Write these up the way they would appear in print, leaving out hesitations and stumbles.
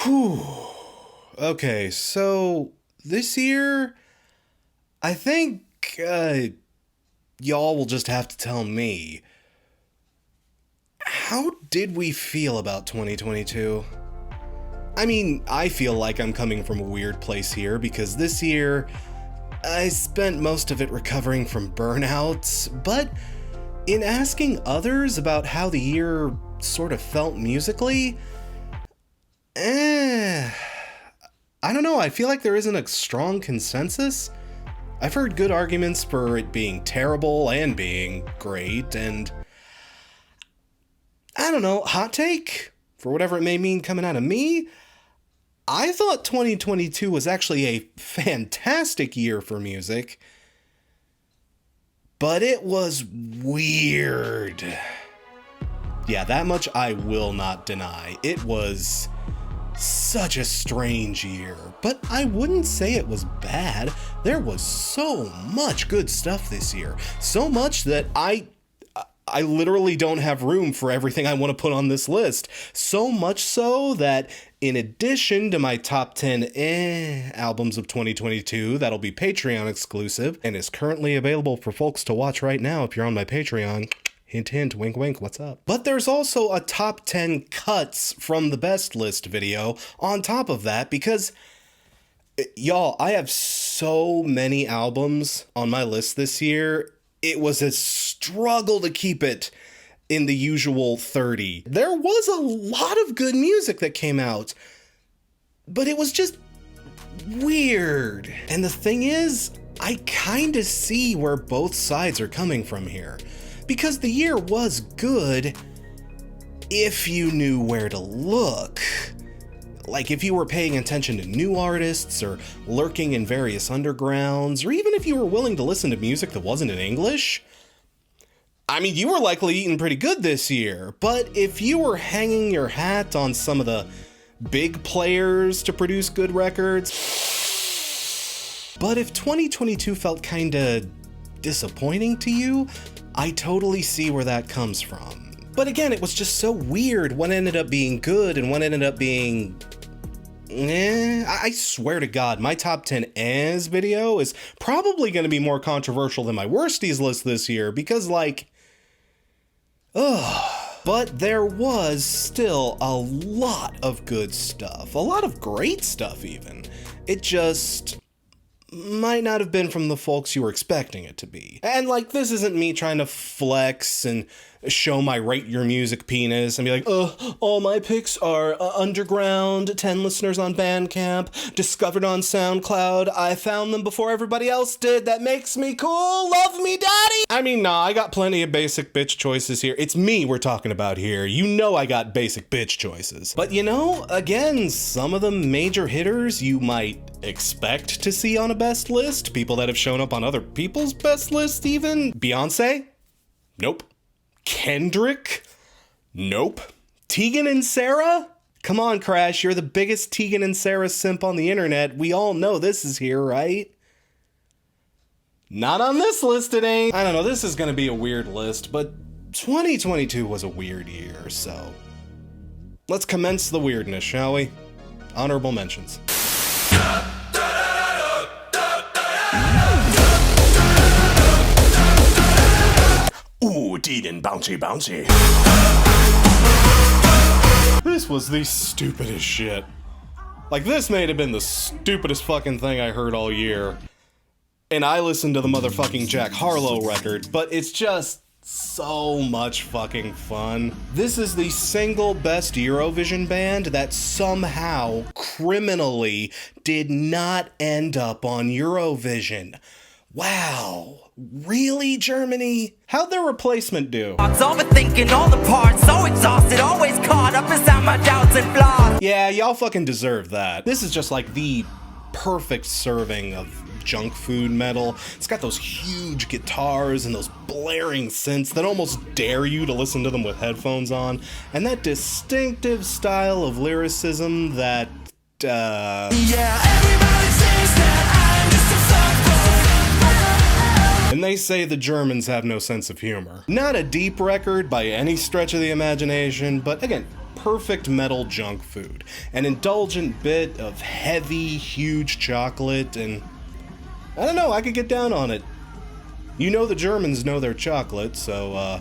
Whew. Okay, so this year, I think y'all will just have to tell me. How did we feel about 2022? I mean, I feel like I'm coming from a weird place here because this year, I spent most of it recovering from burnouts, but in asking others about how the year sort of felt musically, I don't know, I feel like there isn't a strong consensus. I've heard good arguments for it being terrible and being great, and I don't know, hot take? For whatever it may mean coming out of me, I thought 2022 was actually a fantastic year for music, but it was weird. Yeah, that much I will not deny. It was such a strange year, but I wouldn't say it was bad. There was so much good stuff this year. So much that I literally don't have room for everything I want to put on this list. So much so that in addition to my top 10 albums of 2022, that'll be Patreon exclusive and is currently available for folks to watch right now if you're on my Patreon. Hint, hint, wink, wink, what's up? But there's also a top 10 cuts from the best list video on top of that because, y'all, I have so many albums on my list this year. It was a struggle to keep it in the usual 30. There was a lot of good music that came out, but it was just weird. And the thing is, I kind of see where both sides are coming from here. Because the year was good if you knew where to look. Like if you were paying attention to new artists or lurking in various undergrounds, or even if you were willing to listen to music that wasn't in English. I mean, you were likely eating pretty good this year, but if you were hanging your hat on some of the big players to produce good records. But if 2022 felt kinda disappointing to you, I totally see where that comes from. But again, it was just so weird what ended up being good and what ended up being I swear to God, my top 10 ehs video is probably going to be more controversial than my worsties list this year because, like, but there was still a lot of good stuff, a lot of great stuff even. It just might not have been from the folks you were expecting it to be. And like, this isn't me trying to flex and show my rate your music penis and be like, all my picks are underground, 10 listeners on Bandcamp, discovered on SoundCloud, I found them before everybody else did, that makes me cool, love me daddy! I mean, nah, I got plenty of basic bitch choices here. It's me we're talking about here. You know I got basic bitch choices. But you know, again, some of the major hitters you might expect to see on a best list, people that have shown up on other people's best lists even. Beyonce? Nope. Kendrick? Nope. Tegan and Sarah? Come on, Crash, you're the biggest Tegan and Sarah simp on the internet. We all know this is here, right? Not on this list, it ain't. I don't know, this is gonna be a weird list, but 2022 was a weird year, so let's commence the weirdness, shall we? Honorable mentions. Ooh, Tegan, bouncy, bouncy. This was the stupidest shit. Like, this may have been the stupidest fucking thing I heard all year. And I listened to the motherfucking Jack Harlow record, but it's just so much fucking fun. This is the single best Eurovision band that somehow, criminally, did not end up on Eurovision. Wow. Really, Germany? How'd their replacement do? Overthinking all the parts, so exhausted, always caught up inside my doubts and flaws. Yeah, y'all fucking deserve that. This is just like the perfect serving of junk food metal. It's got those huge guitars and those blaring synths that almost dare you to listen to them with headphones on, and that distinctive style of lyricism that, Yeah, everybody says that I'm just a and they say the Germans have no sense of humor. Not a deep record by any stretch of the imagination, but again, perfect metal junk food. An indulgent bit of heavy, huge chocolate, and I don't know, I could get down on it. You know the Germans know their chocolate, so,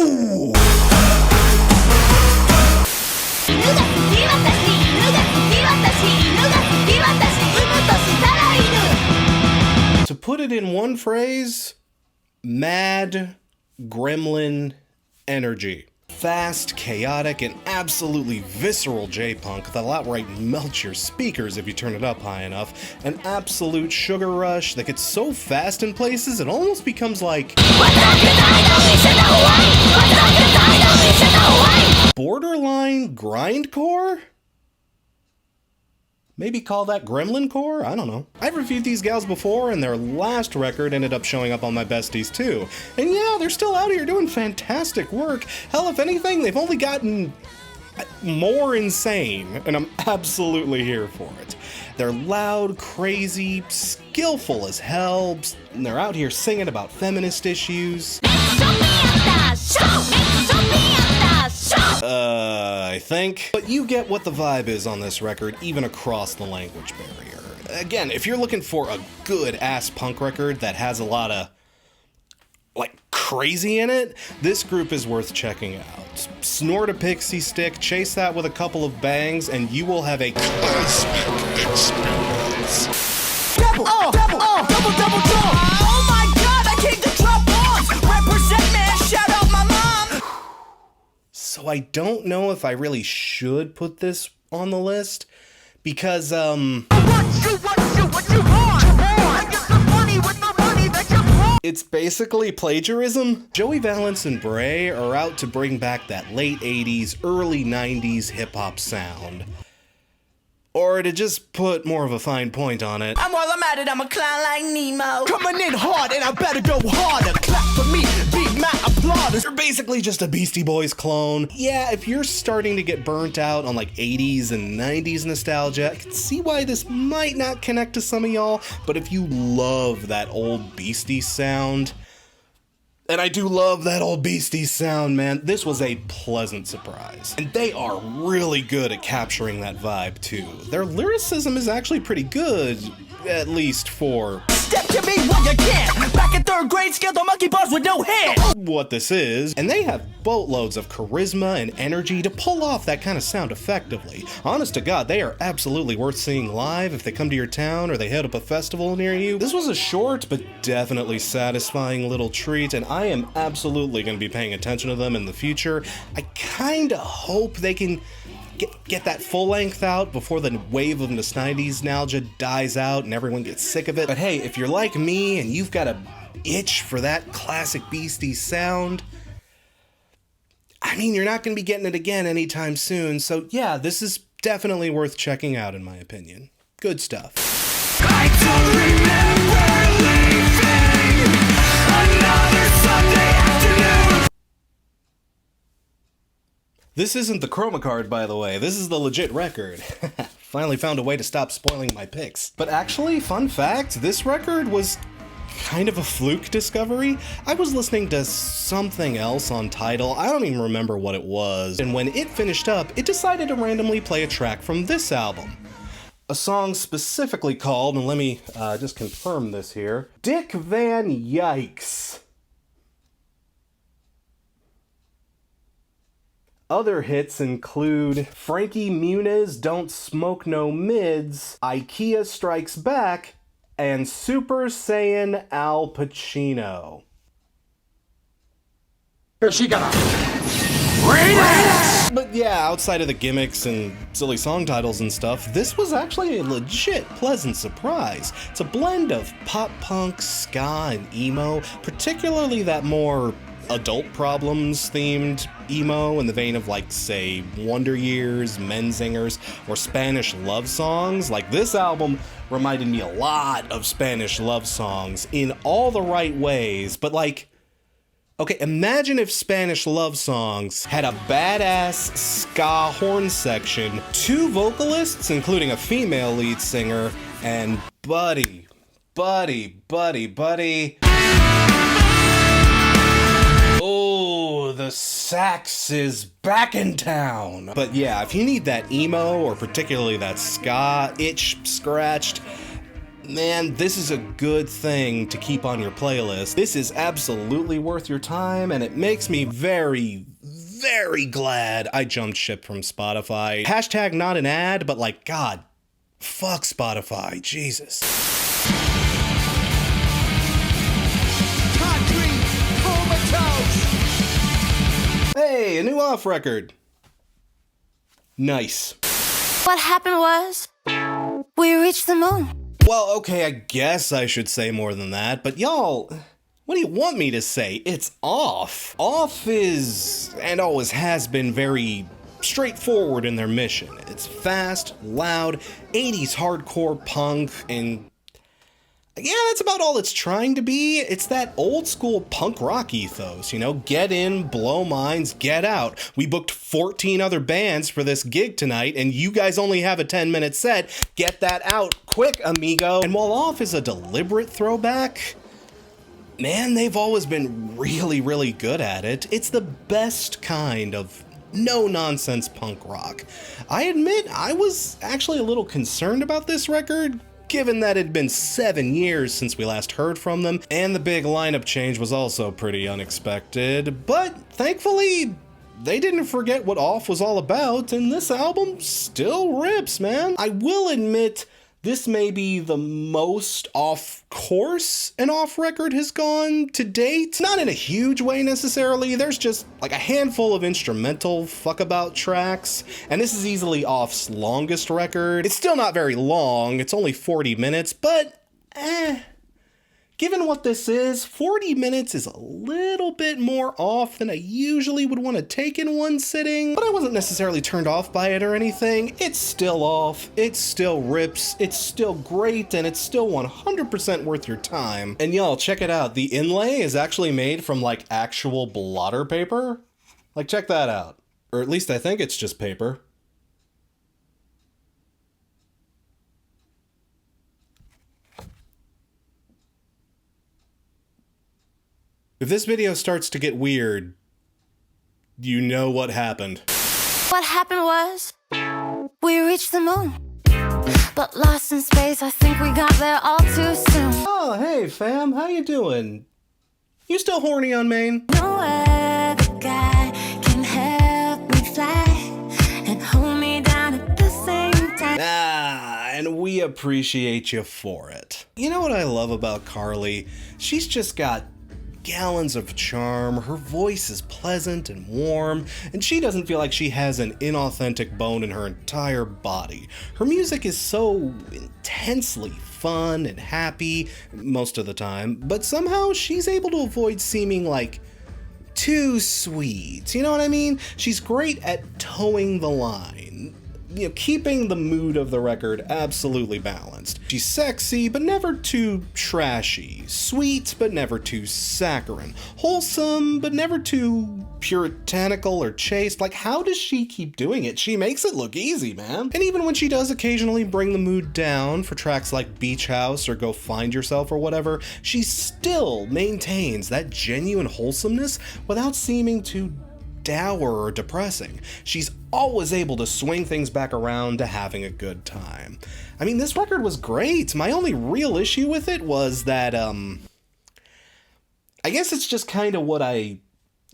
Ooh! To put it in one phrase, mad gremlin energy. Fast, chaotic, and absolutely visceral J-punk that'll outright melt your speakers if you turn it up high enough. An absolute sugar rush that gets so fast in places it almost becomes like borderline grindcore? Maybe call that gremlin core? I don't know. I've reviewed these gals before, and their last record ended up showing up on my besties too. And yeah, they're still out here doing fantastic work. Hell, if anything, they've only gotten more insane, and I'm absolutely here for it. They're loud, crazy, skillful as hell, and they're out here singing about feminist issues. I think. But you get what the vibe is on this record, even across the language barrier. Again, if you're looking for a good-ass punk record that has a lot of, like, crazy in it, this group is worth checking out. Snort a pixie stick, chase that with a couple of bangs, and you will have a cosmic experience. Double jump! Oh my god, I came to drop bombs! Represent man, shout out my mom! So I don't know if I really should put this on the list, because, What you want? I get the money with the money that you want! It's basically plagiarism. Joey Valance and Bray are out to bring back that late 80s, early 90s hip-hop sound. Or to just put more of a fine point on it, While I'm at it, I'm a clown like Nemo. Coming in hard and I better go harder. Clap for me, beat my applause. they're basically just a Beastie Boys clone. Yeah, if you're starting to get burnt out on like 80s and 90s nostalgia, I can see why this might not connect to some of y'all, but if you love that old Beastie sound, and I do love that old Beastie sound, man, this was a pleasant surprise. And they are really good at capturing that vibe too. Their lyricism is actually pretty good, at least for Step to me while you can. Back in third grade, scaled the monkey bars with no hand. what this is, and they have boatloads of charisma and energy to pull off that kind of sound effectively. Honest to God, they are absolutely worth seeing live if they come to your town or they head up a festival near you. This was a short but definitely satisfying little treat, and I am absolutely going to be paying attention to them in the future. I kinda hope they can get that full length out before the wave of nostalgia dies out and everyone gets sick of it. But hey, if you're like me and you've got a itch for that classic Beastie sound, I mean, you're not going to be getting it again anytime soon. So yeah, this is definitely worth checking out in my opinion. Good stuff. I don't remember leaving another Sunday afternoon. This isn't the chroma card, by the way. This is the legit record. Finally found a way to stop spoiling my picks. But actually, fun fact, this record was kind of a fluke discovery. I was listening to something else on Tidal. I don't even remember what it was. And when it finished up, it decided to randomly play a track from this album. A song specifically called, and let me just confirm this here, Dick Van Yikes. Other hits include Frankie Muniz, Don't Smoke No Mids, IKEA Strikes Back, and Super Saiyan Al Pacino. She got But yeah, outside of the gimmicks and silly song titles and stuff, this was actually a legit pleasant surprise. It's a blend of pop punk, ska, and emo, particularly that more adult problems themed emo in the vein of like, say, Wonder Years, Menzingers, or Spanish love songs. Like, this album reminded me a lot of Spanish love songs in all the right ways, but like, okay, imagine if Spanish love songs had a badass ska horn section, 2 vocalists, including a female lead singer, and buddy. Oh, the sax is back in town. But yeah, if you need that emo or particularly that ska itch scratched, man, this is a good thing to keep on your playlist. This is absolutely worth your time, and it makes me very, very glad I jumped ship from Spotify. Hashtag not an ad, but like, God, fuck Spotify, Jesus. Concrete, comatose. Hey, a new off record. Nice. What happened was, we reached the moon. Well, okay, I guess I should say more than that, but y'all, what do you want me to say? It's Off. Off is, and always has been, very straightforward in their mission. It's fast, loud, 80s hardcore punk, and yeah, that's about all it's trying to be. It's that old school punk rock ethos, you know, get in, blow minds, get out. We booked 14 other bands for this gig tonight, and you guys only have a 10-minute set. Get that out quick, amigo. And while Off is a deliberate throwback, man, they've always been really, really good at it. It's the best kind of no-nonsense punk rock. I admit, I was actually a little concerned about this record, given that it had been 7 years since we last heard from them, and the big lineup change was also pretty unexpected, but thankfully, they didn't forget what Off was all about, and this album still rips, man. I will admit, this may be the most off course an Off record has gone to date. Not in a huge way necessarily, there's just like a handful of instrumental fuckabout tracks, and this is easily Off's longest record. It's still not very long, it's only 40 minutes, but given what this is, 40 minutes is a little bit more off than I usually would want to take in one sitting, but I wasn't necessarily turned off by it or anything. It's still Off, it still rips, it's still great, and it's still 100% worth your time. And y'all, check it out, the inlay is actually made from like actual blotter paper. Like, check that out. Or at least I think it's just paper. If this video starts to get weird, you know what happened. What happened was, we reached the moon. But lost in space, I think we got there all too soon. Oh, hey fam, how you doing? You still horny on Maine? No other guy can help me fly and hold me down at the same time. And we appreciate you for it. You know what I love about Carly? She's just got gallons of charm, her voice is pleasant and warm, and she doesn't feel like she has an inauthentic bone in her entire body. Her music is so intensely fun and happy most of the time, but somehow she's able to avoid seeming like too sweet, you know what I mean? She's great at towing the line, you know, keeping the mood of the record absolutely balanced. She's sexy, but never too trashy. Sweet, but never too saccharine. Wholesome, but never too puritanical or chaste. Like, how does she keep doing it? She makes it look easy, man. And even when she does occasionally bring the mood down for tracks like Beach House or Go Find Yourself or whatever, she still maintains that genuine wholesomeness without seeming too dour or depressing. She's always able to swing things back around to having a good time. I mean, this record was great. My only real issue with it was that, I guess it's just kind of what I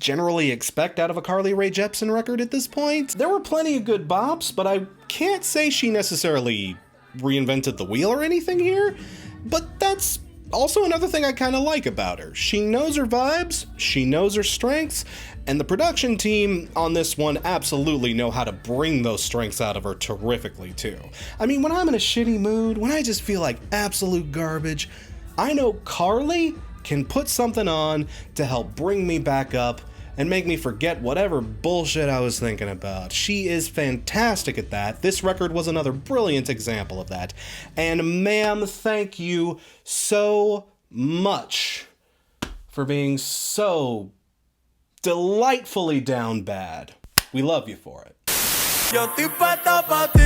generally expect out of a Carly Rae Jepsen record at this point. There were plenty of good bops, but I can't say she necessarily reinvented the wheel or anything here, but that's also another thing I kind of like about her. She knows her vibes, she knows her strengths, and the production team on this one absolutely know how to bring those strengths out of her terrifically too. I mean, when I'm in a shitty mood, when I just feel like absolute garbage, I know Carly can put something on to help bring me back up and make me forget whatever bullshit I was thinking about. She is fantastic at that. This record was another brilliant example of that. And ma'am, thank you so much for being so delightfully down bad. We love you for it. Yo estoy puesto pa' ti,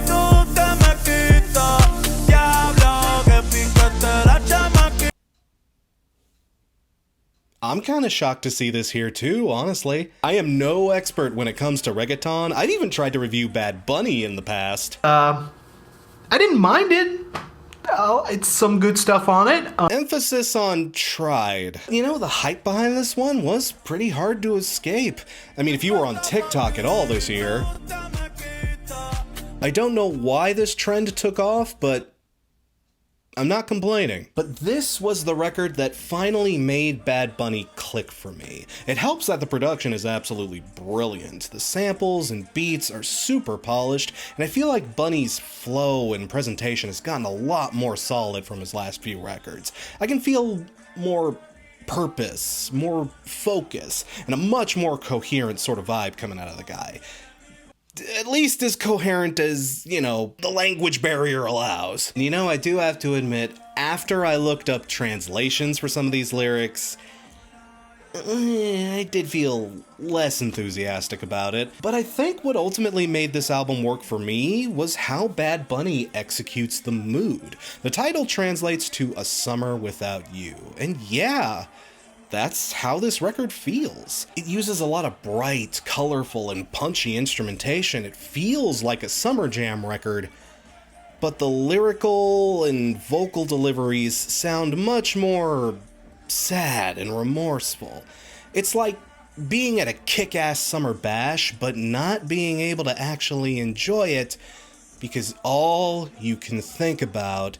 tú te me quitas. Diablo, que picaste la chamaquita. I'm kind of shocked to see this here too, honestly. I am no expert when it comes to reggaeton. I've even tried to review Bad Bunny in the past. I didn't mind it. Oh, it's some good stuff on it. Emphasis on tried. You know, the hype behind this one was pretty hard to escape. I mean, if you were on TikTok at all this year. I don't know why this trend took off, but I'm not complaining. But this was the record that finally made Bad Bunny click for me. It helps that the production is absolutely brilliant. The samples and beats are super polished, and I feel like Bunny's flow and presentation has gotten a lot more solid from his last few records. I can feel more purpose, more focus, and a much more coherent sort of vibe coming out of the guy. At least as coherent as, you know, the language barrier allows. You know, I do have to admit, after I looked up translations for some of these lyrics, I did feel less enthusiastic about it. But I think what ultimately made this album work for me was how Bad Bunny executes the mood. The title translates to A Summer Without You. And yeah, that's how this record feels. It uses a lot of bright, colorful, and punchy instrumentation. It feels like a summer jam record, but the lyrical and vocal deliveries sound much more sad and remorseful. It's like being at a kick-ass summer bash, but not being able to actually enjoy it because all you can think about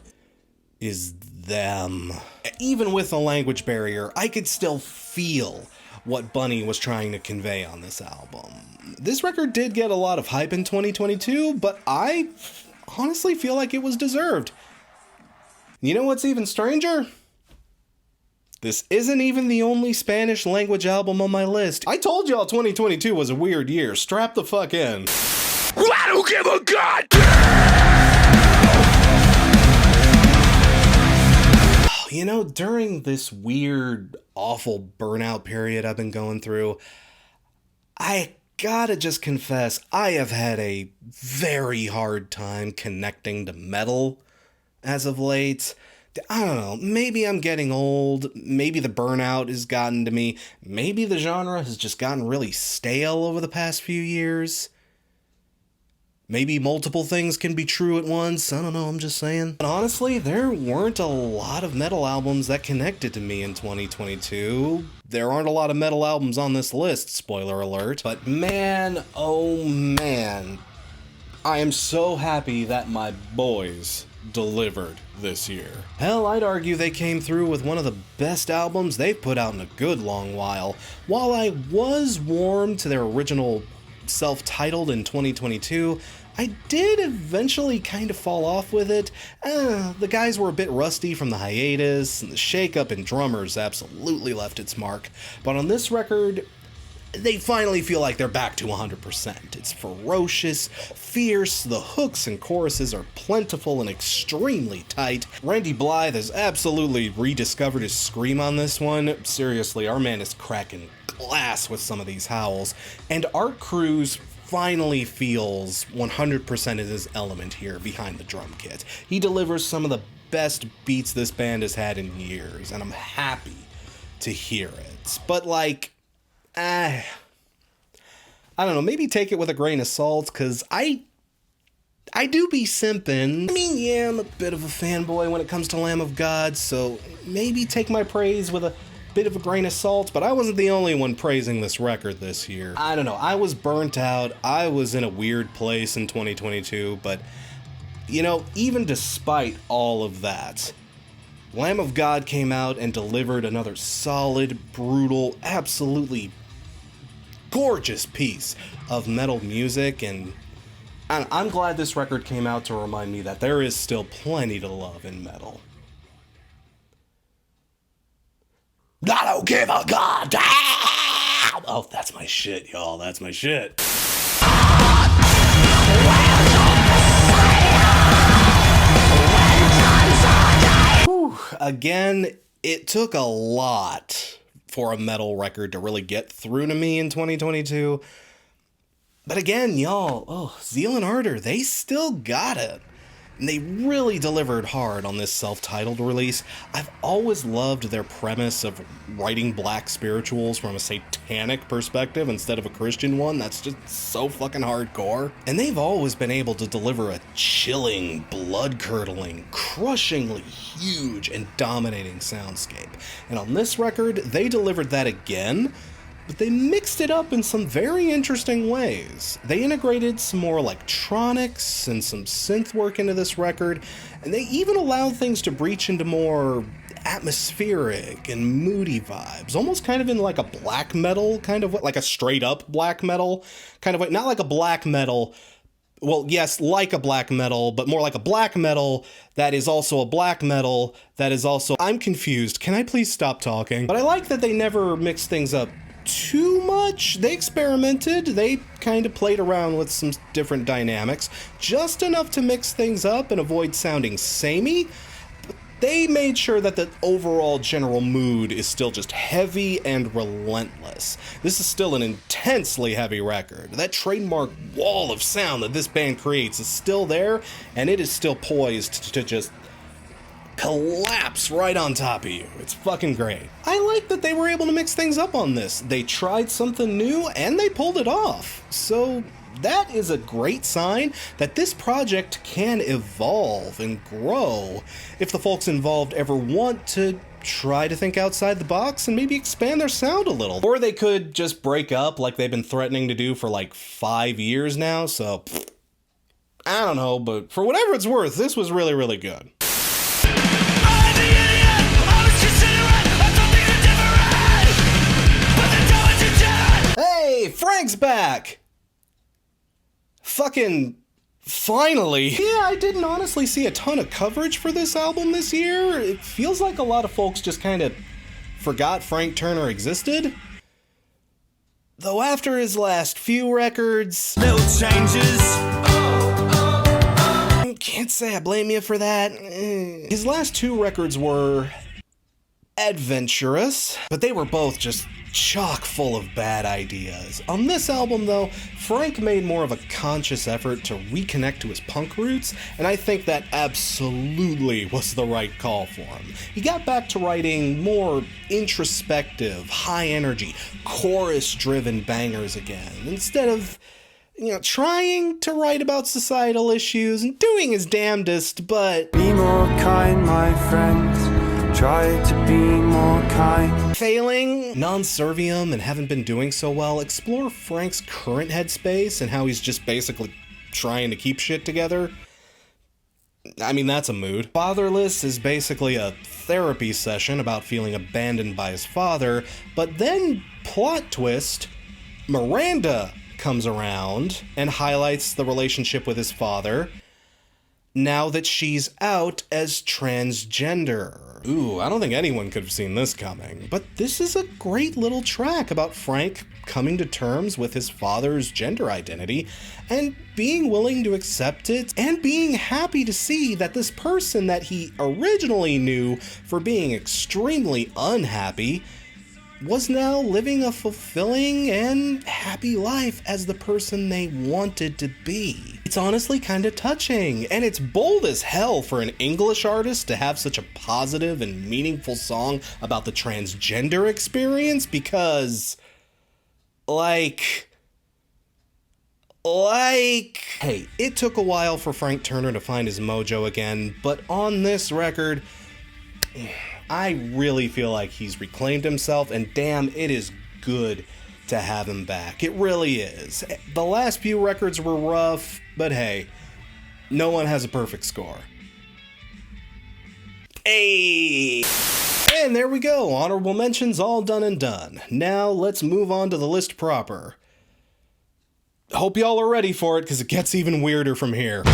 is them. Even with a language barrier, I could still feel what Bunny was trying to convey on this album. This record did get a lot of hype in 2022, but I honestly feel like it was deserved. You know what's even stranger? This isn't even the only Spanish language album on my list. I told y'all 2022 was a weird year. Strap the fuck in. I don't give a goddamn! You know, during this weird, awful burnout period I've been going through, I gotta just confess, I have had a very hard time connecting to metal as of late. I don't know, maybe I'm getting old, maybe the burnout has gotten to me, maybe the genre has just gotten really stale over the past few years. Maybe multiple things can be true at once. I don't know, I'm just saying. But honestly, there weren't a lot of metal albums that connected to me in 2022. There aren't a lot of metal albums on this list, spoiler alert. But man, oh man, I am so happy that my boys delivered this year. Hell, I'd argue they came through with one of the best albums they've put out in a good long while. While I was warm to their original self-titled in 2022, I did eventually kind of fall off with it. The guys were a bit rusty from the hiatus, and the shakeup in drummers absolutely left its mark. But on this record, they finally feel like they're back to 100%. It's ferocious, fierce, the hooks and choruses are plentiful and extremely tight. Randy Blythe has absolutely rediscovered his scream on this one. Seriously, our man is cracking glass with some of these howls. And Art Cruz finally feels 100% in his element here behind the drum kit. He delivers some of the best beats this band has had in years, and I'm happy to hear it. But like, I don't know, maybe take it with a grain of salt, because I do be simping. I mean, yeah, I'm a bit of a fanboy when it comes to Lamb of God, so maybe take my praise with a bit of a grain of salt, but I wasn't the only one praising this record this year. I don't know, I was burnt out, I was in a weird place in 2022, but, you know, even despite all of that, Lamb of God came out and delivered another solid, brutal, absolutely gorgeous piece of metal music, and I'm glad this record came out to remind me that there is still plenty to love in metal. I don't give a goddamn! Oh, that's my shit, y'all. That's my shit. Whew. Again, it took a lot for a metal record to really get through to me in 2022. But again, y'all, Zeal and Ardor, they still got it. And they really delivered hard on this self-titled release. I've always loved their premise of writing black spirituals from a satanic perspective instead of a Christian one. That's just so fucking hardcore. And they've always been able to deliver a chilling, blood-curdling, crushingly huge and dominating soundscape. And on this record, they delivered that again, but they mixed it up in some very interesting ways. They integrated some more electronics and some synth work into this record, and they even allowed things to breach into more atmospheric and moody vibes, almost kind of in like a black metal kind of way, like a straight up black metal kind of way, not like a black metal. Well, yes, like a black metal, but more like a black metal that is also a black metal that is also... I'm confused. Can I please stop talking? But I like that they never mix things up too much. They experimented. They kind of played around with some different dynamics, just enough to mix things up and avoid sounding samey. But they made sure that the overall general mood is still just heavy and relentless. This is still an intensely heavy record. That trademark wall of sound that this band creates is still there, and it is still poised to just collapse right on top of you. It's fucking great. I like that they were able to mix things up on this. They tried something new and they pulled it off. So that is a great sign that this project can evolve and grow if the folks involved ever want to try to think outside the box and maybe expand their sound a little. Or they could just break up like they've been threatening to do for like 5 years now. So I don't know, but for whatever it's worth, this was really, really good. Hey, Frank's back! Fucking finally. Yeah, I didn't honestly see a ton of coverage for this album this year. It feels like a lot of folks just kind of forgot Frank Turner existed. Though after his last few records... Little changes. Can't say I blame you for that. His last 2 records were adventurous, but they were both just chock full of bad ideas. On this album, though, Frank made more of a conscious effort to reconnect to his punk roots, and I think that absolutely was the right call for him. He got back to writing more introspective, high-energy, chorus-driven bangers again, instead of, trying to write about societal issues and doing his damnedest, but... Be more kind, my friends. Try to be more kind. Failing, non-servium, and haven't been doing so well. Explore Frank's current headspace and how he's just basically trying to keep shit together. I mean, that's a mood. Fatherless is basically a therapy session about feeling abandoned by his father, but then, plot twist, Miranda comes around and highlights the relationship with his father now that she's out as transgender. Ooh, I don't think anyone could have seen this coming. But this is a great little track about Frank coming to terms with his father's gender identity and being willing to accept it and being happy to see that this person that he originally knew for being extremely unhappy was now living a fulfilling and happy life as the person they wanted to be. It's honestly kind of touching, and it's bold as hell for an English artist to have such a positive and meaningful song about the transgender experience because, hey, it took a while for Frank Turner to find his mojo again, but on this record, I really feel like he's reclaimed himself, and damn, it is good to have him back. It really is. The last few records were rough, but hey, no one has a perfect score. Hey! And there we go, honorable mentions all done and done. Now let's move on to the list proper. Hope y'all are ready for it, because it gets even weirder from here.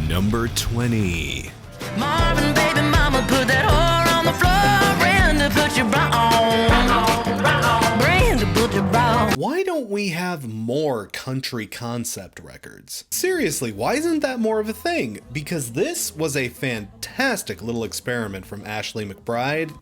Number 20. Marvin, baby mama, put that whore on the floor. Brenda, put your bra on. Brenda, put your bra on. Why don't we have more country concept records? Seriously, why isn't that more of a thing? Because this was a fantastic little experiment from Ashley McBride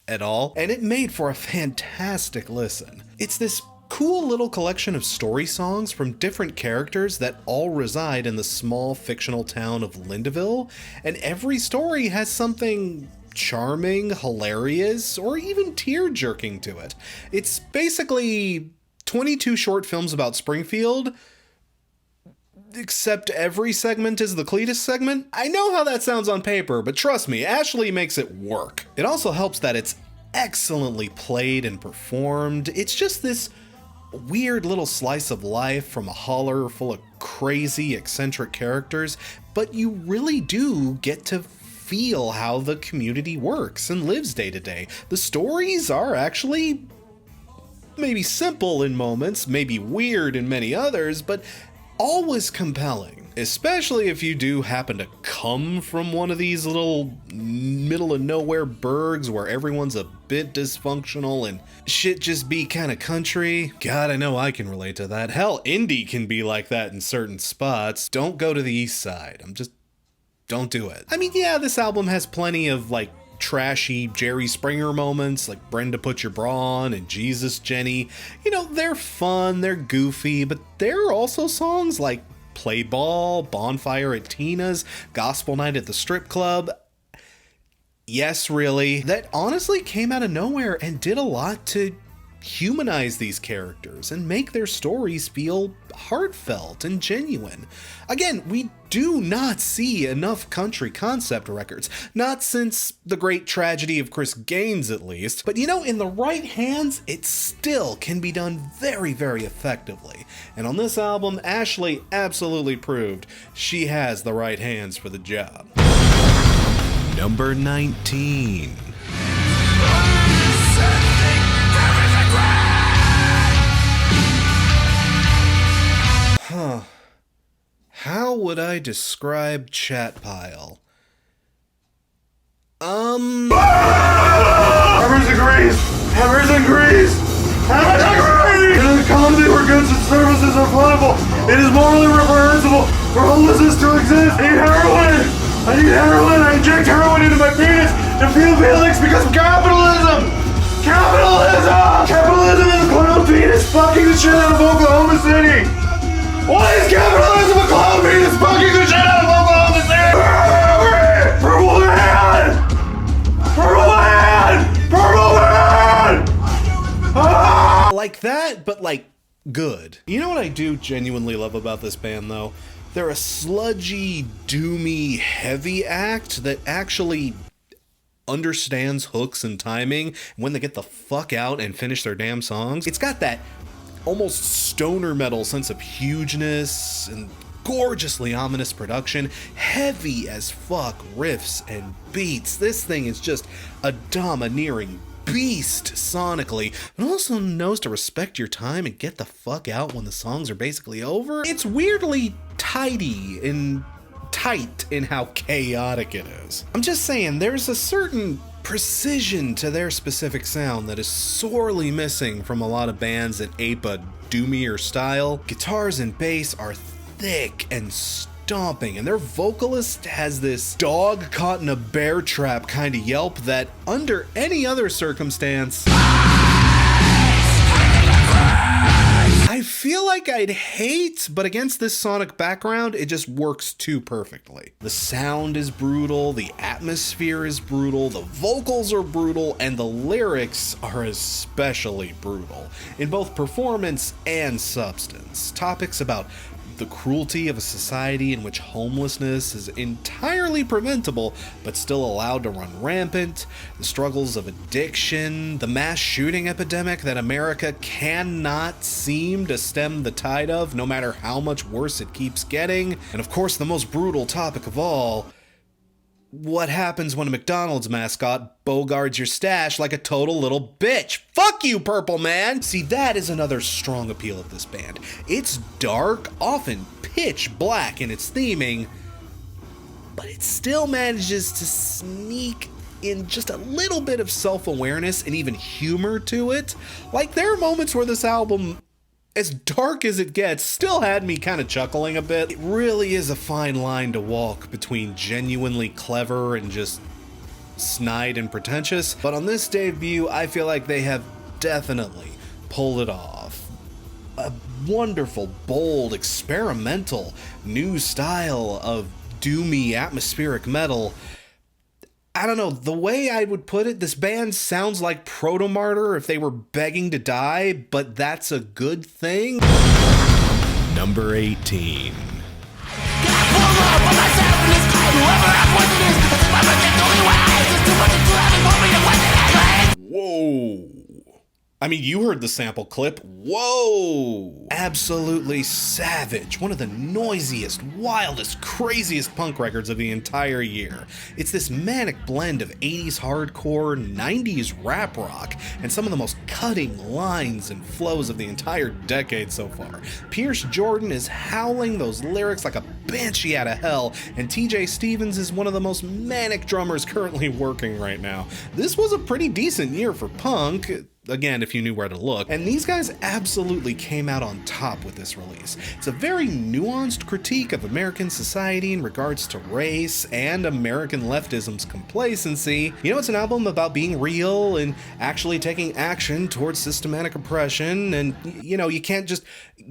et al., and it made for a fantastic listen. It's this cool little collection of story songs from different characters that all reside in the small fictional town of Lindaville, and every story has something charming, hilarious, or even tear-jerking to it. It's basically 22 short films about Springfield, except every segment is the Cletus segment. I know how that sounds on paper, but trust me, Ashley makes it work. It also helps that it's excellently played and performed. It's just this weird little slice of life from a holler full of crazy, eccentric characters, but you really do get to feel how the community works and lives day to day. The stories are actually maybe simple in moments, maybe weird in many others, but always compelling, especially if you do happen to come from one of these little middle of nowhere burgs where everyone's a bit dysfunctional and shit just be kind of country. God, I know I can relate to that. Hell, Indy can be like that in certain spots. Don't go to the east side. Don't do it. I mean, yeah, this album has plenty of like trashy Jerry Springer moments like Brenda Put Your Bra On and Jesus Jenny. You know, they're fun, they're goofy, but there are also songs like Play Ball, Bonfire at Tina's, Gospel Night at the Strip Club. Yes, really, that honestly came out of nowhere and did a lot to humanize these characters and make their stories feel heartfelt and genuine. Again, we do not see enough country concept records, not since the great tragedy of Chris Gaines at least, but you know, in the right hands, it still can be done very, very effectively. And on this album, Ashley absolutely proved she has the right hands for the job. Number 19. How would I describe Chat Pile? Hammers and grease! Hammers and grease! Hammers and grease! In an economy where goods and services are plentiful, it is morally reprehensible for homelessness to exist. I need heroin! I inject heroin into my penis to feel feelings because of capitalism! Capitalism is a clown penis fucking the shit out of Oklahoma City! Why is capitalism a clown penis fucking the shit out of Oklahoma City? Purple man! Ah! Like that, but like good. You know what I do genuinely love about this band though? They're a sludgy, doomy, heavy act that actually understands hooks and timing. When they get the fuck out and finish their damn songs, it's got that almost stoner metal sense of hugeness and gorgeously ominous production, heavy as fuck riffs and beats. This thing is just a domineering beast sonically, but also knows to respect your time and get the fuck out when the songs are basically over. It's weirdly tidy and tight in how chaotic it is. I'm just saying, there's a certain precision to their specific sound that is sorely missing from a lot of bands that ape a doomier style. Guitars and bass are thick and stomping, and their vocalist has this dog caught in a bear trap kind of yelp that under any other circumstance I feel like I'd hate, but against this sonic background, it just works too perfectly. The sound is brutal, the atmosphere is brutal, the vocals are brutal, and the lyrics are especially brutal, in both performance and substance. Topics about the cruelty of a society in which homelessness is entirely preventable but still allowed to run rampant, the struggles of addiction, the mass shooting epidemic that America cannot seem to stem the tide of, no matter how much worse it keeps getting, and of course the most brutal topic of all, what happens when a McDonald's mascot bogards your stash like a total little bitch? Fuck you, Purple Man! See, that is another strong appeal of this band. It's dark, often pitch black in its theming, but it still manages to sneak in just a little bit of self-awareness and even humor to it. Like, there are moments where this album, as dark as it gets, still had me kind of chuckling a bit. It really is a fine line to walk between genuinely clever and just snide and pretentious, but on this debut, I feel like they have definitely pulled it off. a wonderful, bold, experimental new style of doomy atmospheric metal. I don't know, the way I would put it, this band sounds like Proto-Martyr if they were begging to die, but that's a good thing. Number 18. Whoa. I mean, you heard the sample clip. Whoa! Absolutely savage. One of the noisiest, wildest, craziest punk records of the entire year. It's this manic blend of 80s hardcore, 90s rap rock, and some of the most cutting lines and flows of the entire decade so far. Pierce Jordan is howling those lyrics like a banshee out of hell, and TJ Stevens is one of the most manic drummers currently working right now. This was a pretty decent year for punk. Again, if you knew where to look. And these guys absolutely came out on top with this release. It's a very nuanced critique of American society in regards to race and American leftism's complacency. You know, it's an album about being real and actually taking action towards systematic oppression. And, you know, you can't just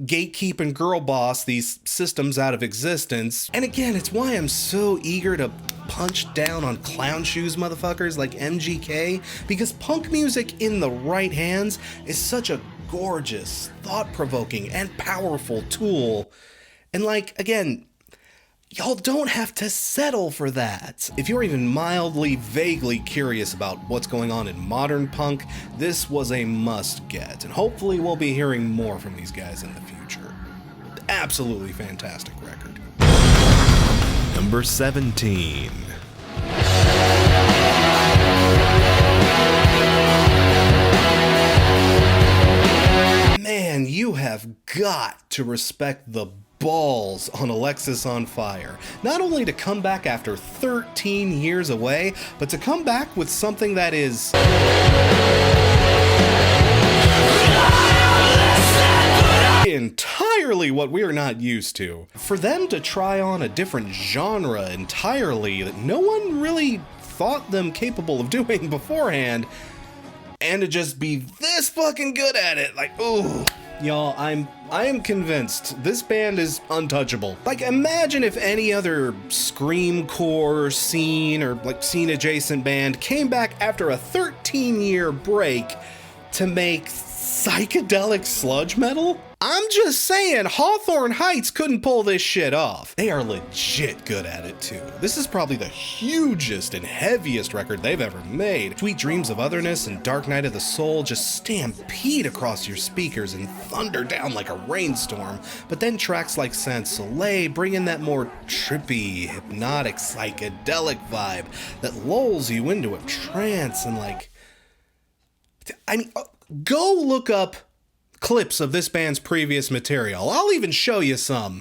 gatekeep and girl boss these systems out of existence. And again, it's why I'm so eager to punch down on clown shoes motherfuckers like MGK, because punk music in the right hands is such a gorgeous, thought-provoking, and powerful tool. And like, again, y'all don't have to settle for that. If you're even mildly, vaguely curious about what's going on in modern punk, this was a must get, and hopefully we'll be hearing more from these guys in the future. Absolutely fantastic record. Number 17. Man, you have got to respect the balls on Alexis on Fire. Not only to come back after 13 years away, but to come back with something that is entirely what we are not used to. For them to try on a different genre entirely that no one really thought them capable of doing beforehand, and to just be this fucking good at it, like, ooh. Y'all, I am convinced this band is untouchable. Like, imagine if any other screamcore scene or like scene adjacent band came back after a 13-year break to make psychedelic sludge metal? I'm just saying, Hawthorne Heights couldn't pull this shit off. They are legit good at it too. This is probably the hugest and heaviest record they've ever made. Sweet Dreams of Otherness and Dark Night of the Soul just stampede across your speakers and thunder down like a rainstorm. But then tracks like Sans Soleil bring in that more trippy, hypnotic, psychedelic vibe that lulls you into a trance and like... I mean, go look up clips of this band's previous material. I'll even show you some.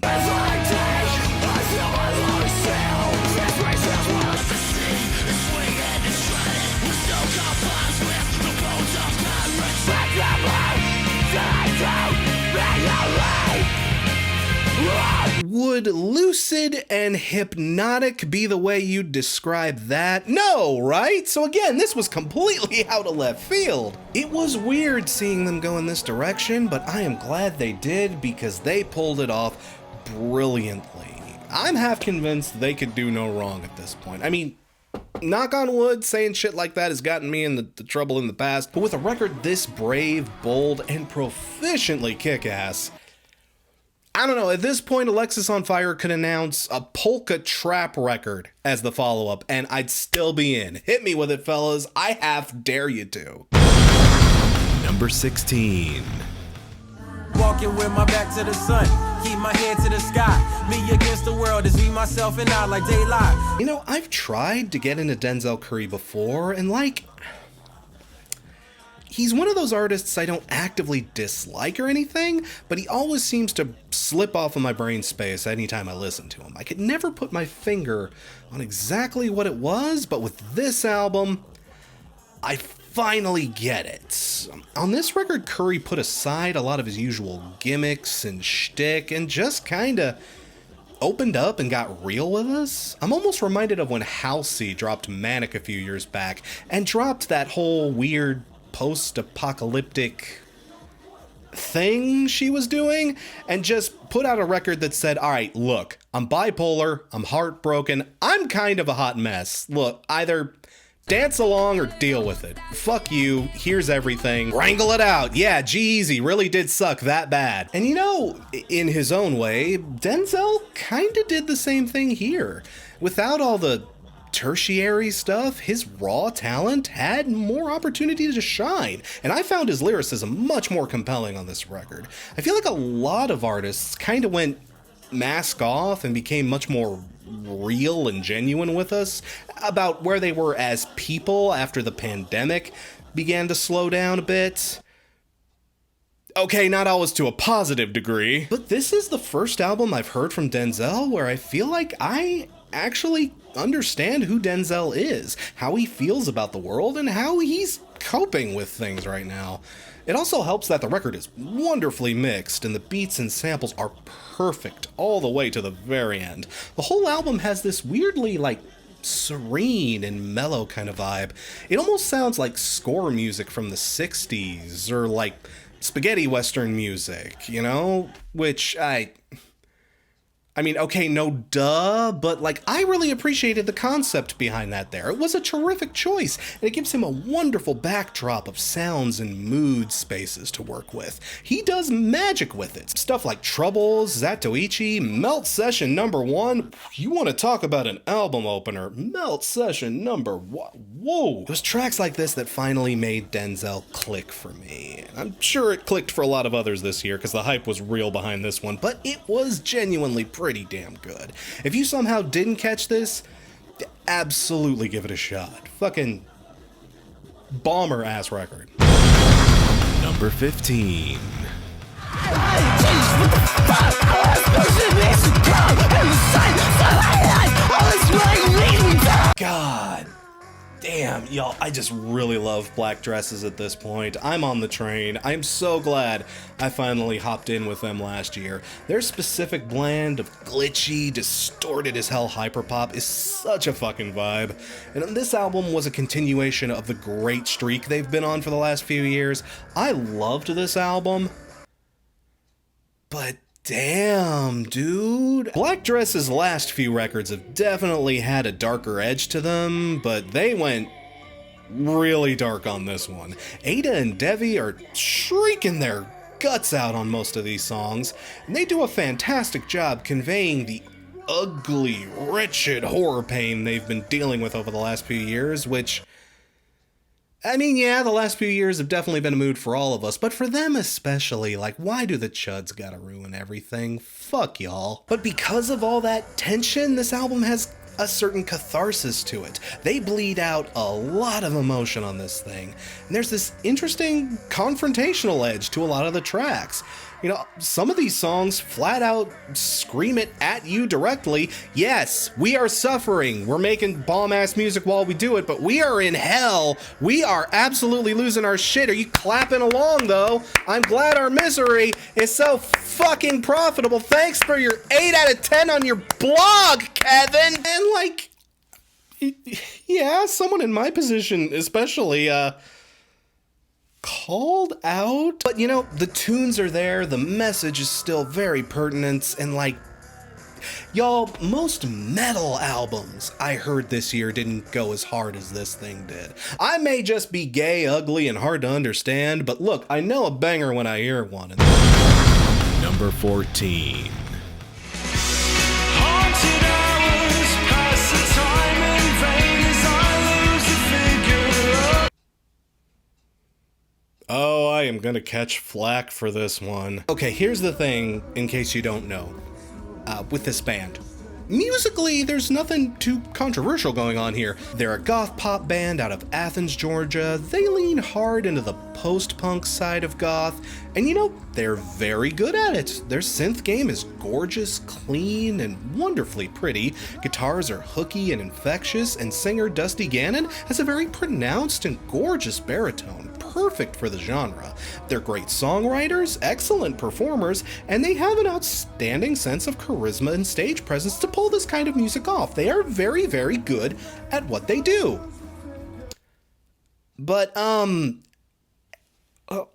Would lucid and hypnotic be the way you'd describe that? No, right? So again, this was completely out of left field. It was weird seeing them go in this direction, but I am glad they did because they pulled it off brilliantly. I'm half convinced they could do no wrong at this point. I mean, knock on wood, saying shit like that has gotten me in the trouble in the past, but with a record this brave, bold, and proficiently kick-ass, I don't know, at this point, Alexis on Fire could announce a polka trap record as the follow-up, and I'd still be in. Hit me with it, fellas. I half dare you to. Number 16. Walking with my back to the sun, keep my head to the sky. Me against the world is me, myself, and I like daylight. You know, I've tried to get into Denzel Curry before, and like... he's one of those artists I don't actively dislike or anything, but he always seems to slip off of my brain space anytime I listen to him. I could never put my finger on exactly what it was, but with this album, I finally get it. On this record, Curry put aside a lot of his usual gimmicks and shtick and just kinda opened up and got real with us. I'm almost reminded of when Halsey dropped Manic a few years back and dropped that whole weird post-apocalyptic thing she was doing and just put out a record that said, all right, look, I'm bipolar, I'm heartbroken, I'm kind of a hot mess. Look, either dance along or deal with it. Fuck you, here's everything, wrangle it out. Yeah, G-Eazy really did suck that bad. And you know, in his own way, Denzel kinda did the same thing here. Without all the tertiary stuff, his raw talent had more opportunity to shine, and I found his lyricism much more compelling on this record. I feel like a lot of artists kind of went mask off and became much more real and genuine with us about where they were as people after the pandemic began to slow down a bit. Okay, not always to a positive degree, but this is the first album I've heard from Denzel where I feel like I actually understand who Denzel is, how he feels about the world, and how he's coping with things right now. It also helps that the record is wonderfully mixed and the beats and samples are perfect all the way to the very end. The whole album has this weirdly, serene and mellow kind of vibe. It almost sounds like score music from the 60s, or like spaghetti western music, you know? Which I mean, okay, no duh, but I really appreciated the concept behind that there. It was a terrific choice, and it gives him a wonderful backdrop of sounds and mood spaces to work with. He does magic with it. Stuff like Troubles, Zatoichi, Melt Session #1. You want to talk about an album opener. Melt Session whoa. It was tracks like this that finally made Denzel click for me. I'm sure it clicked for a lot of others this year, because the hype was real behind this one, but it was genuinely pretty damn good. If you somehow didn't catch this, absolutely give it a shot. Fucking bomber ass record. Number 15. God damn, y'all, I just really love black dresses at this point. I'm on the train. I'm so glad I finally hopped in with them last year. Their specific blend of glitchy, distorted as hell hyperpop is such a fucking vibe. And this album was a continuation of the great streak they've been on for the last few years. I loved this album, but damn, dude. Black Dress's last few records have definitely had a darker edge to them, but they went really dark on this one. Ada and Devi are shrieking their guts out on most of these songs, and they do a fantastic job conveying the ugly, wretched horror pain they've been dealing with over the last few years, which, I mean, yeah, the last few years have definitely been a mood for all of us, but for them especially, why do the chuds gotta ruin everything? Fuck y'all. But because of all that tension, this album has a certain catharsis to it. They bleed out a lot of emotion on this thing, and there's this interesting confrontational edge to a lot of the tracks. You know, some of these songs flat out scream it at you directly. Yes, we are suffering. We're making bomb-ass music while we do it, but we are in hell. We are absolutely losing our shit. Are you clapping along, though? I'm glad our misery is so fucking profitable. Thanks for your 8 out of 10 on your blog, Kevin. And, yeah, someone in my position especially, called out. But you know, the tunes are there, the message is still very pertinent, and y'all, most metal albums I heard this year didn't go as hard as this thing did. I may just be gay, ugly, and hard to understand, but look, I know a banger when I hear one. Number 14. Oh, I am gonna catch flack for this one. Okay, here's the thing, in case you don't know, with this band. Musically, there's nothing too controversial going on here. They're a goth pop band out of Athens, Georgia. They lean hard into the post-punk side of goth, and you know, they're very good at it. Their synth game is gorgeous, clean, and wonderfully pretty. Guitars are hooky and infectious, and singer Dusty Gannon has a very pronounced and gorgeous baritone, perfect for the genre. They're great songwriters, excellent performers, and they have an outstanding sense of charisma and stage presence to pull this kind of music off. They are very, very good at what they do. But,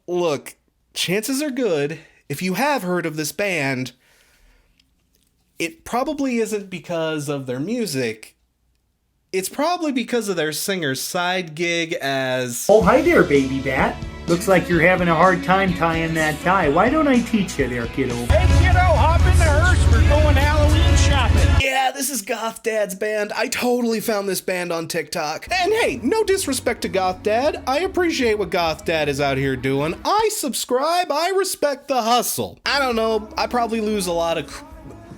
look, chances are good, if you have heard of this band, it probably isn't because of their music. It's probably because of their singer's side gig as... Oh, hi there, baby bat. Looks like you're having a hard time tying that tie. Why don't I teach you there, kiddo? Hey, kiddo, hop in the hearse. We're going Halloween shopping. Yeah, this is Goth Dad's band. I totally found this band on TikTok. And hey, no disrespect to Goth Dad. I appreciate what Goth Dad is out here doing. I subscribe. I respect the hustle. I don't know. I probably lose a lot of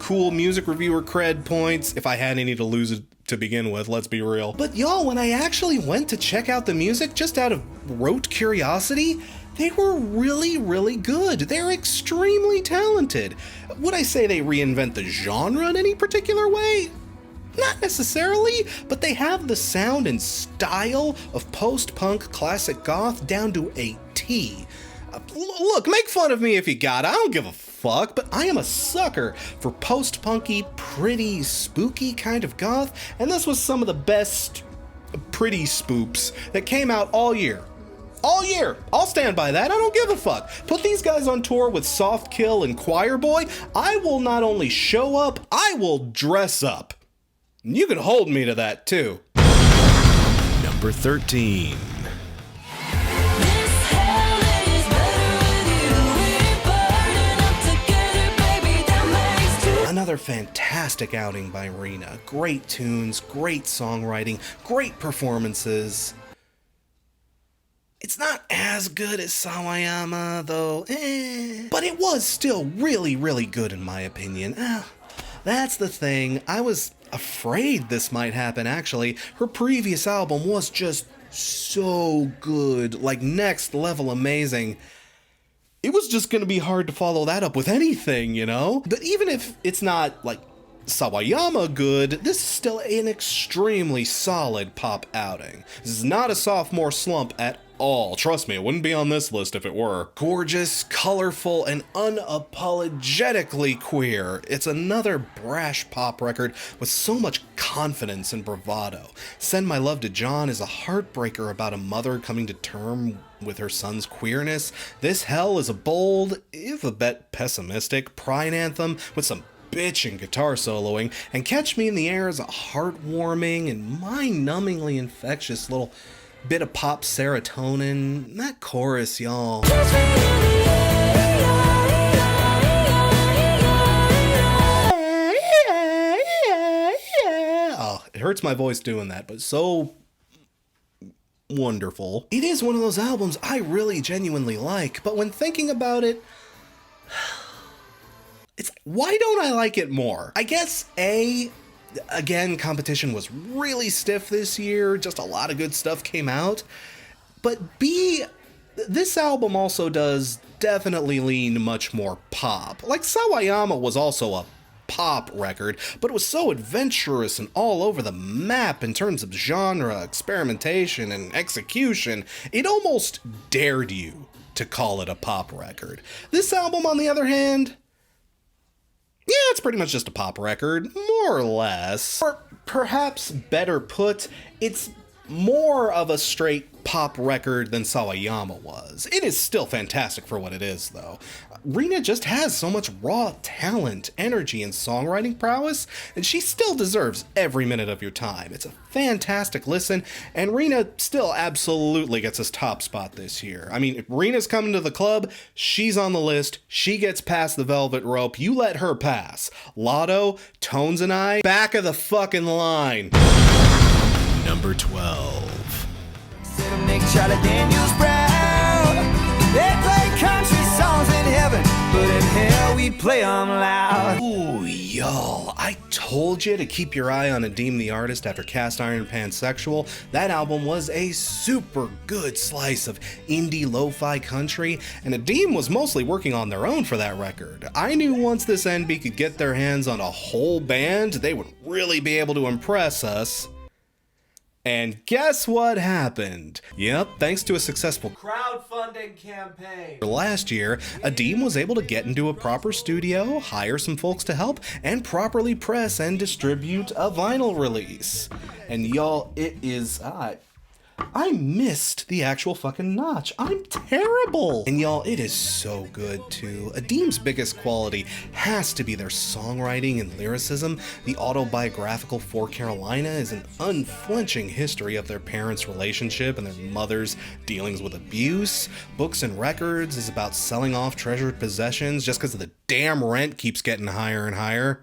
cool music reviewer cred points if I had any to lose it to begin with, let's be real. But y'all, when I actually went to check out the music just out of rote curiosity, they were really, really good. They're extremely talented. Would I say they reinvent the genre in any particular way? Not necessarily, but they have the sound and style of post-punk classic goth down to a T. Look, make fun of me if you got it. I don't give a fuck, but I am a sucker for post-punky, pretty, spooky kind of goth, and this was some of the best pretty spoops that came out all year. All year. I'll stand by that. I don't give a fuck. Put these guys on tour with Soft Kill and Choir Boy. I will not only show up, I will dress up. You can hold me to that too. Number 13. Another fantastic outing by Rina. Great tunes, great songwriting, great performances. It's not as good as Sawayama, though, but it was still really, really good in my opinion. That's the thing. I was afraid this might happen, actually. Her previous album was just so good, like next level amazing. It was just gonna be hard to follow that up with anything, you know? But even if it's not, like, Sawayama good, this is still an extremely solid pop outing. This is not a sophomore slump at all. Trust me, it wouldn't be on this list if it were. Gorgeous, colorful, and unapologetically queer. It's another brash pop record with so much confidence and bravado. Send My Love to John is a heartbreaker about a mother coming to terms with her son's queerness. This Hell is a bold, if a bit pessimistic, pride anthem with some bitchin' guitar soloing, and Catch Me in the Air is a heartwarming and mind-numbingly infectious little bit of pop serotonin. That chorus, y'all. Oh, it hurts my voice doing that, but so wonderful. It is one of those albums I really genuinely like, but when thinking about it, it's why don't I like it more? I guess again, competition was really stiff this year, just a lot of good stuff came out. But B, this album also does definitely lean much more pop. Like Sawayama was also a pop record, but it was so adventurous and all over the map in terms of genre, experimentation, and execution, it almost dared you to call it a pop record. This album, on the other hand, yeah, it's pretty much just a pop record, more or less. Or perhaps better put, it's more of a straight pop record than Sawayama was. It is still fantastic for what it is, though. Rina just has so much raw talent, energy, and songwriting prowess, and she still deserves every minute of your time. It's a fantastic listen, and Rina still absolutely gets his top spot this year. I mean, if Rina's coming to the club, she's on the list, she gets past the velvet rope, you let her pass. Lotto, Tones, and I, back of the fucking line. Number 12. Make Charlie Daniels proud. They play country songs in heaven, but in hell we play them loud. Ooh, y'all, I told you to keep your eye on Adeem the Artist after Cast Iron Pansexual. That album was a super good slice of indie lo-fi country, and Adeem was mostly working on their own for that record. I knew once this NB could get their hands on a whole band, they would really be able to impress us. And guess what happened? Yep, thanks to a successful crowdfunding campaign last year, Adeem was able to get into a proper studio, hire some folks to help, and properly press and distribute a vinyl release. And y'all, it is... I missed the actual fucking notch. I'm terrible. And y'all, it is so good too. Adeem's biggest quality has to be their songwriting and lyricism. The autobiographical For Carolina is an unflinching history of their parents' relationship and their mother's dealings with abuse. Books and Records is about selling off treasured possessions just because the damn rent keeps getting higher and higher.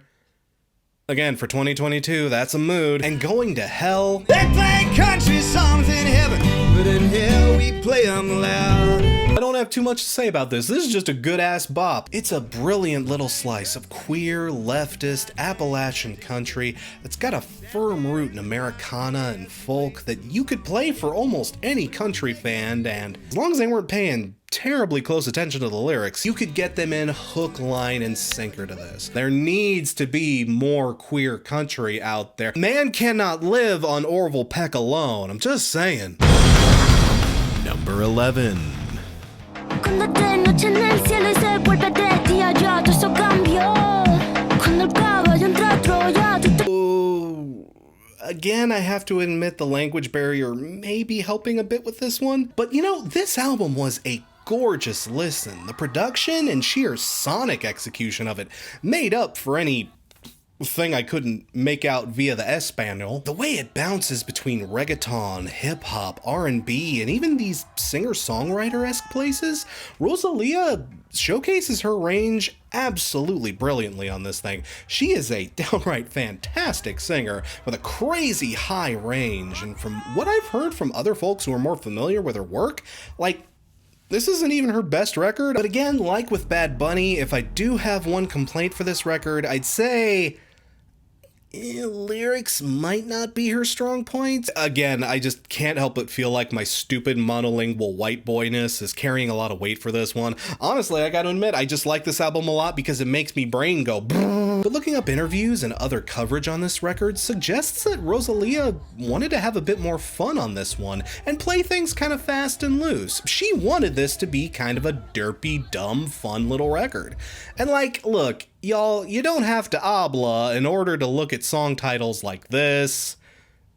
Again, for 2022, that's a mood. And Going to Hell. They play country songs in heaven, but in hell we play them loud. I don't have too much to say about this. This is just a good-ass bop. It's a brilliant little slice of queer, leftist, Appalachian country that's got a firm root in Americana and folk that you could play for almost any country fan, and as long as they weren't paying terribly close attention to the lyrics, you could get them in hook, line, and sinker to this. There needs to be more queer country out there. Man cannot live on Orville Peck alone. I'm just saying. Number 11. Cuando de noche en el cielo y se vuelve de día, ya todo eso cambió. Cuando el caballo entra a Troya, tú te... Again, I have to admit the language barrier may be helping a bit with this one, but you know, this album was a gorgeous listen. The production and sheer sonic execution of it made up for any thing I couldn't make out via the Espanol. The way it bounces between reggaeton, hip-hop, R&B, and even these singer-songwriter-esque places, Rosalia showcases her range absolutely brilliantly on this thing. She is a downright fantastic singer with a crazy high range, and from what I've heard from other folks who are more familiar with her work, like, this isn't even her best record. But again, like with Bad Bunny, if I do have one complaint for this record, I'd say lyrics might not be her strong point. Again, I just can't help but feel like my stupid monolingual white boyness is carrying a lot of weight for this one. Honestly, I gotta admit, I just like this album a lot because it makes me brain go brrr. But looking up interviews and other coverage on this record suggests that Rosalia wanted to have a bit more fun on this one and play things kind of fast and loose. She wanted this to be kind of a derpy, dumb, fun little record. And like, look, y'all, you don't have to habla in order to look at song titles like this,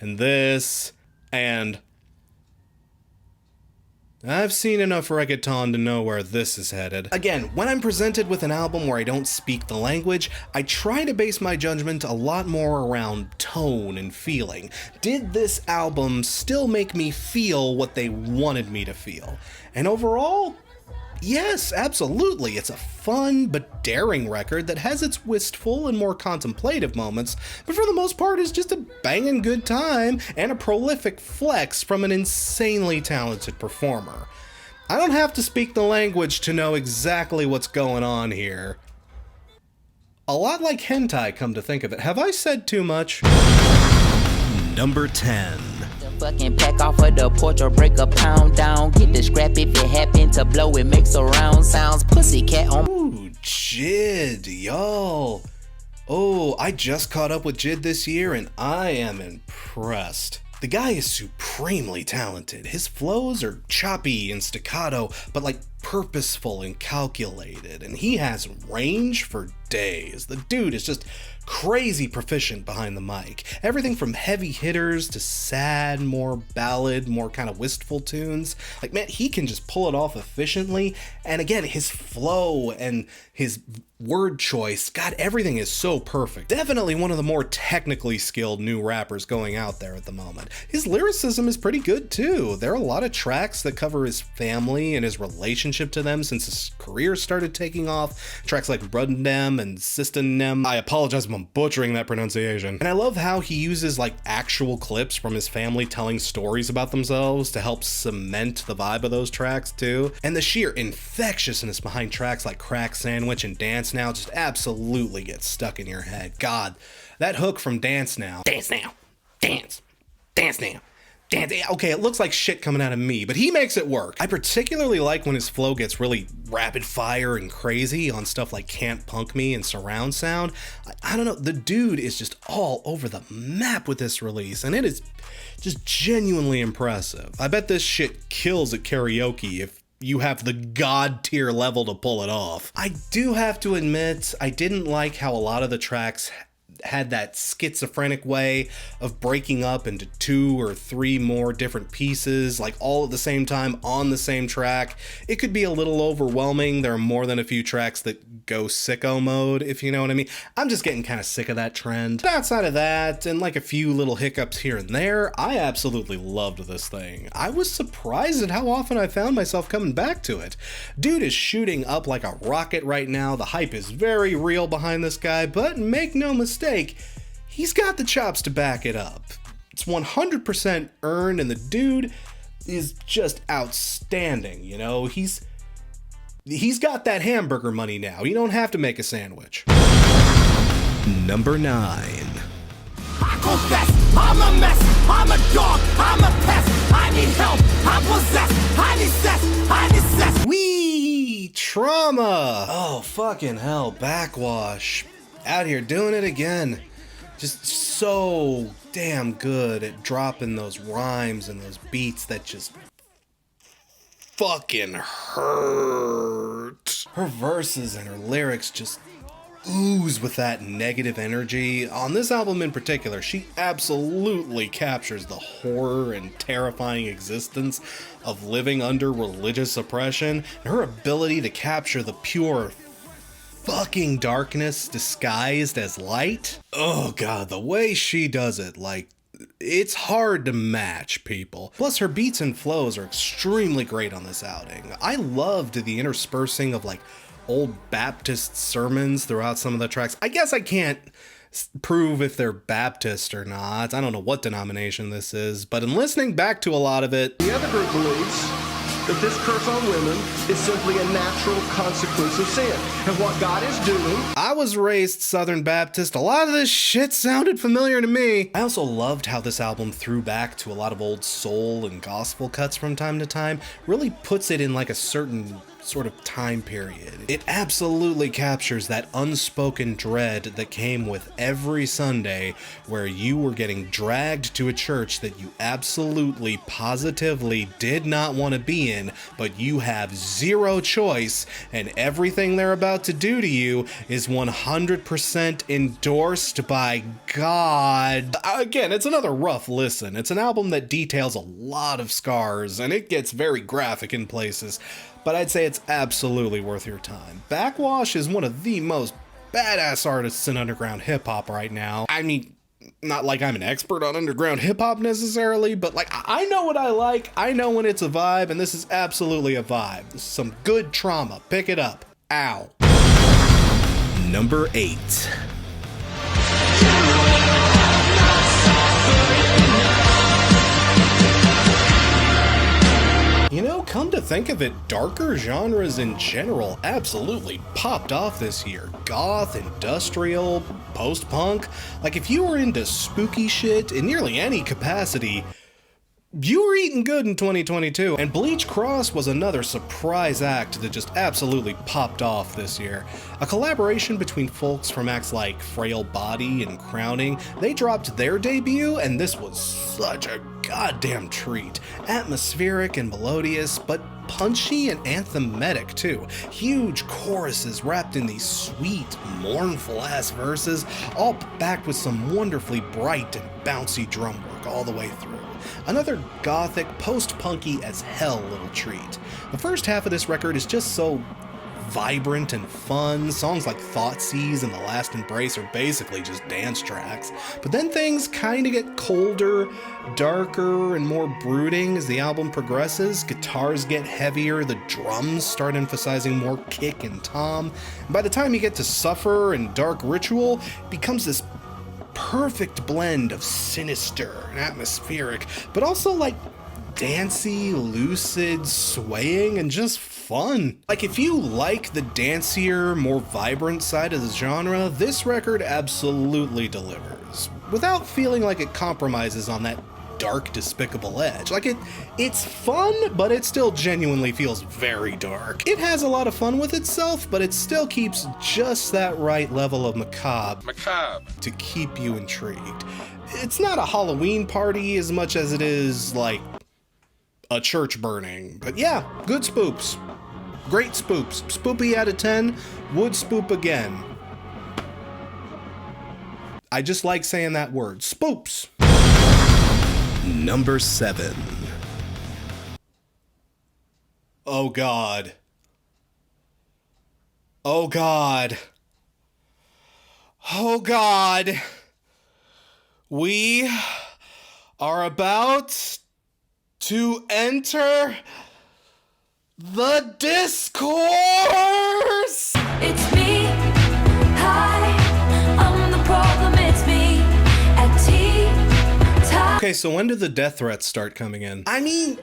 and I've seen enough reggaeton to know where this is headed. Again, when I'm presented with an album where I don't speak the language, I try to base my judgment a lot more around tone and feeling. Did this album still make me feel what they wanted me to feel? And overall, yes, absolutely. It's a fun but daring record that has its wistful and more contemplative moments, but for the most part is just a banging good time and a prolific flex from an insanely talented performer. I don't have to speak the language to know exactly what's going on here. A lot like hentai, come to think of it. Have I said too much? Number 10. Fucking pack off of the porch or break a pound down. Get the scrap if it happen to blow, it makes a round sounds. Pussycat on. Ooh, Jid, y'all. Oh, I just caught up with Jid this year and I am impressed. The guy is supremely talented. His flows are choppy and staccato, but like purposeful and calculated, and he has range for days. The dude is just crazy proficient behind the mic. Everything from heavy hitters to sad, more ballad, more kind of wistful tunes. Like, man, he can just pull it off efficiently. And again, his flow and his word choice, God, everything is so perfect. Definitely one of the more technically skilled new rappers going out there at the moment. His lyricism is pretty good too. There are a lot of tracks that cover his family and his relationship to them since his career started taking off. Tracks like Brudnem and Sistanem. I apologize if I'm butchering that pronunciation. And I love how he uses like actual clips from his family telling stories about themselves to help cement the vibe of those tracks too. And the sheer infectiousness behind tracks like Crack Sandwich and Dance Now just absolutely gets stuck in your head. God, that hook from Dance Now. Dance Now. Dance. Dance Now. Dance. Okay, it looks like shit coming out of me, but he makes it work. I particularly like when his flow gets really rapid fire and crazy on stuff like Can't Punk Me and Surround Sound. I don't know, the dude is just all over the map with this release, and it is just genuinely impressive. I bet this shit kills at karaoke if you have the god tier level to pull it off. I do have to admit, I didn't like how a lot of the tracks had that schizophrenic way of breaking up into 2 or 3 more different pieces, like all at the same time on the same track. It could be a little overwhelming. There are more than a few tracks that go sicko mode, if you know what I mean. I'm just getting kind of sick of that trend. But outside of that, and like a few little hiccups here and there, I absolutely loved this thing. I was surprised at how often I found myself coming back to it. Dude is shooting up like a rocket right now. The hype is very real behind this guy, but make no mistake, he's got the chops to back it up. It's 100% earned, and the dude is just outstanding, you know? He's got that hamburger money now. You don't have to make a sandwich. Number 9. I confess, I'm a mess, I'm a dog, I'm a pest, I need help, I'm possessed, I need cess, I need cess. Wee! Trauma! Oh, fucking hell, Backwash. Out here doing it again. Just so damn good at dropping those rhymes and those beats that just fucking hurt. Her verses and her lyrics just ooze with that negative energy. On this album in particular, she absolutely captures the horror and terrifying existence of living under religious oppression, and her ability to capture the pure fucking darkness disguised as light. Oh god, the way she does it, like, it's hard to match, people. Plus, her beats and flows are extremely great on this outing. I loved the interspersing of like old Baptist sermons throughout some of the tracks. I guess I can't prove if they're Baptist or not. I don't know what denomination this is, but in listening back to a lot of it, The other group believes that this curse on women is simply a natural consequence of sin. And what God is doing... I was raised Southern Baptist. A lot of this shit sounded familiar to me. I also loved how this album threw back to a lot of old soul and gospel cuts from time to time. Really puts it in like a certain sort of time period. It absolutely captures that unspoken dread that came with every Sunday where you were getting dragged to a church that you absolutely positively did not want to be in, but you have zero choice, and everything they're about to do to you is 100% endorsed by God. Again, it's another rough listen. It's an album that details a lot of scars, and it gets very graphic in places, but I'd say it's absolutely worth your time. Backwash is one of the most badass artists in underground hip-hop right now. I mean, not like I'm an expert on underground hip-hop necessarily, but like, I know what I like, I know when it's a vibe, and this is absolutely a vibe. This is some good trauma. Pick it up. Ow. Number 8. You know, come to think of it, darker genres in general absolutely popped off this year. Goth, industrial, post-punk. Like, if you were into spooky shit in nearly any capacity, you were eating good in 2022. And Bleach Cross was another surprise act that just absolutely popped off this year. A collaboration between folks from acts like Frail Body and Crowning. They dropped their debut, and this was such a goddamn treat. Atmospheric and melodious, but punchy and anthematic too. Huge choruses wrapped in these sweet, mournful ass verses, all backed with some wonderfully bright and bouncy drum work all the way through. Another gothic, post-punky as hell little treat. The first half of this record is just so vibrant and fun. Songs like Thoughtseize and The Last Embrace are basically just dance tracks. But then things kind of get colder, darker, and more brooding as the album progresses. Guitars get heavier, the drums start emphasizing more kick and tom. And by the time you get to Suffer and Dark Ritual, it becomes this perfect blend of sinister and atmospheric, but also like dancey, lucid, swaying, and just fun. Like, if you like the dancier, more vibrant side of the genre, this record absolutely delivers, without feeling like it compromises on that dark, despicable edge. Like, it's fun, but it still genuinely feels very dark. It has a lot of fun with itself, but it still keeps just that right level of macabre to keep you intrigued. It's not a Halloween party as much as it is like a church burning. But yeah, good spoops. Great spoops. Spoopy out of 10. Would spoop again. I just like saying that word. Spoops. Number 7. Oh God. Oh God. Oh God. We are about to enter the discourse. It's me. Hi, I'm the problem. It's me at tea time. Okay, so when did the death threats start coming in? I mean,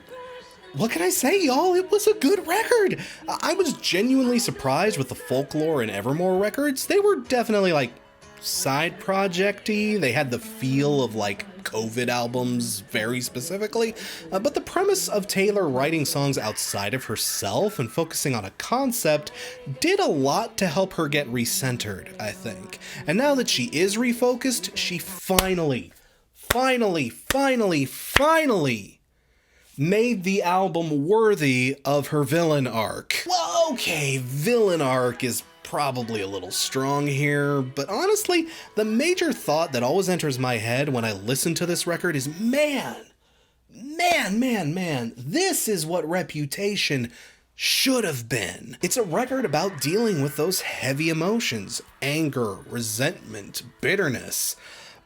what can I say, y'all? It was a good record. I was genuinely surprised with the Folklore and Evermore records. They were definitely like side project-y. They had the feel of like COVID albums very specifically. But the premise of Taylor writing songs outside of herself and focusing on a concept did a lot to help her get recentered, I think. And now that she is refocused, she finally made the album worthy of her villain arc. Well, okay, villain arc is probably a little strong here, but honestly, the major thought that always enters my head when I listen to this record is, man, this is what Reputation should have been. It's a record about dealing with those heavy emotions, anger, resentment, bitterness,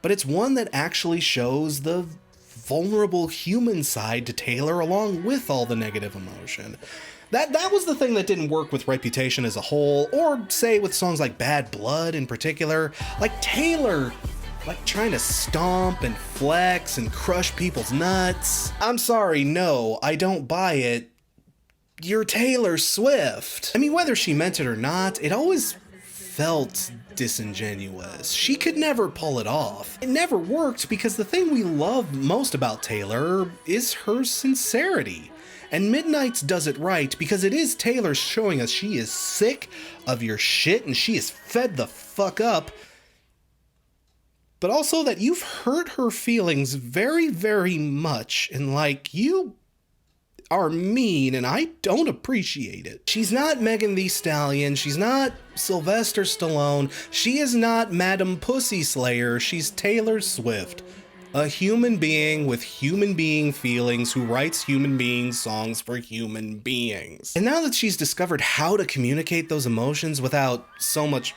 but it's one that actually shows the vulnerable human side to Taylor along with all the negative emotion. That was the thing that didn't work with Reputation as a whole, or say with songs like Bad Blood in particular. Like Taylor, like trying to stomp and flex and crush people's nuts. I'm sorry, no, I don't buy it. You're Taylor Swift. I mean, whether she meant it or not, it always felt disingenuous. She could never pull it off. It never worked because the thing we love most about Taylor is her sincerity. And Midnights does it right because it is Taylor showing us she is sick of your shit and she is fed the fuck up. But also that you've hurt her feelings very, very much, and like, you are mean and I don't appreciate it. She's not Megan Thee Stallion, she's not Sylvester Stallone, she is not Madam Pussy Slayer, she's Taylor Swift. A human being with human being feelings who writes human being songs for human beings. And now that she's discovered how to communicate those emotions without so much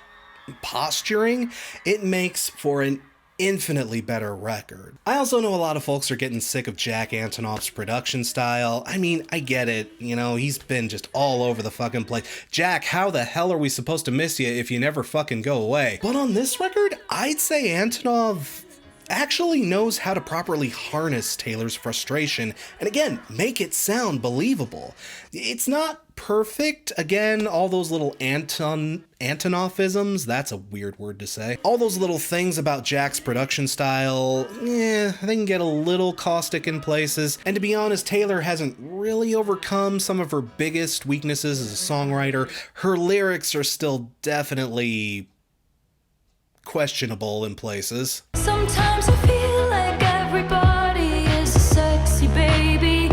posturing, it makes for an infinitely better record. I also know a lot of folks are getting sick of Jack Antonoff's production style. I mean, I get it, you know, he's been just all over the fucking place. Jack, how the hell are we supposed to miss you if you never fucking go away? But on this record, I'd say Antonoff actually knows how to properly harness Taylor's frustration and again, make it sound believable. It's not perfect. Again, all those little Antonofisms, that's a weird word to say. All those little things about Jack's production style, they can get a little caustic in places. And to be honest, Taylor hasn't really overcome some of her biggest weaknesses as a songwriter. Her lyrics are still definitely questionable in places. Sometimes I feel like everybody is a sexy baby.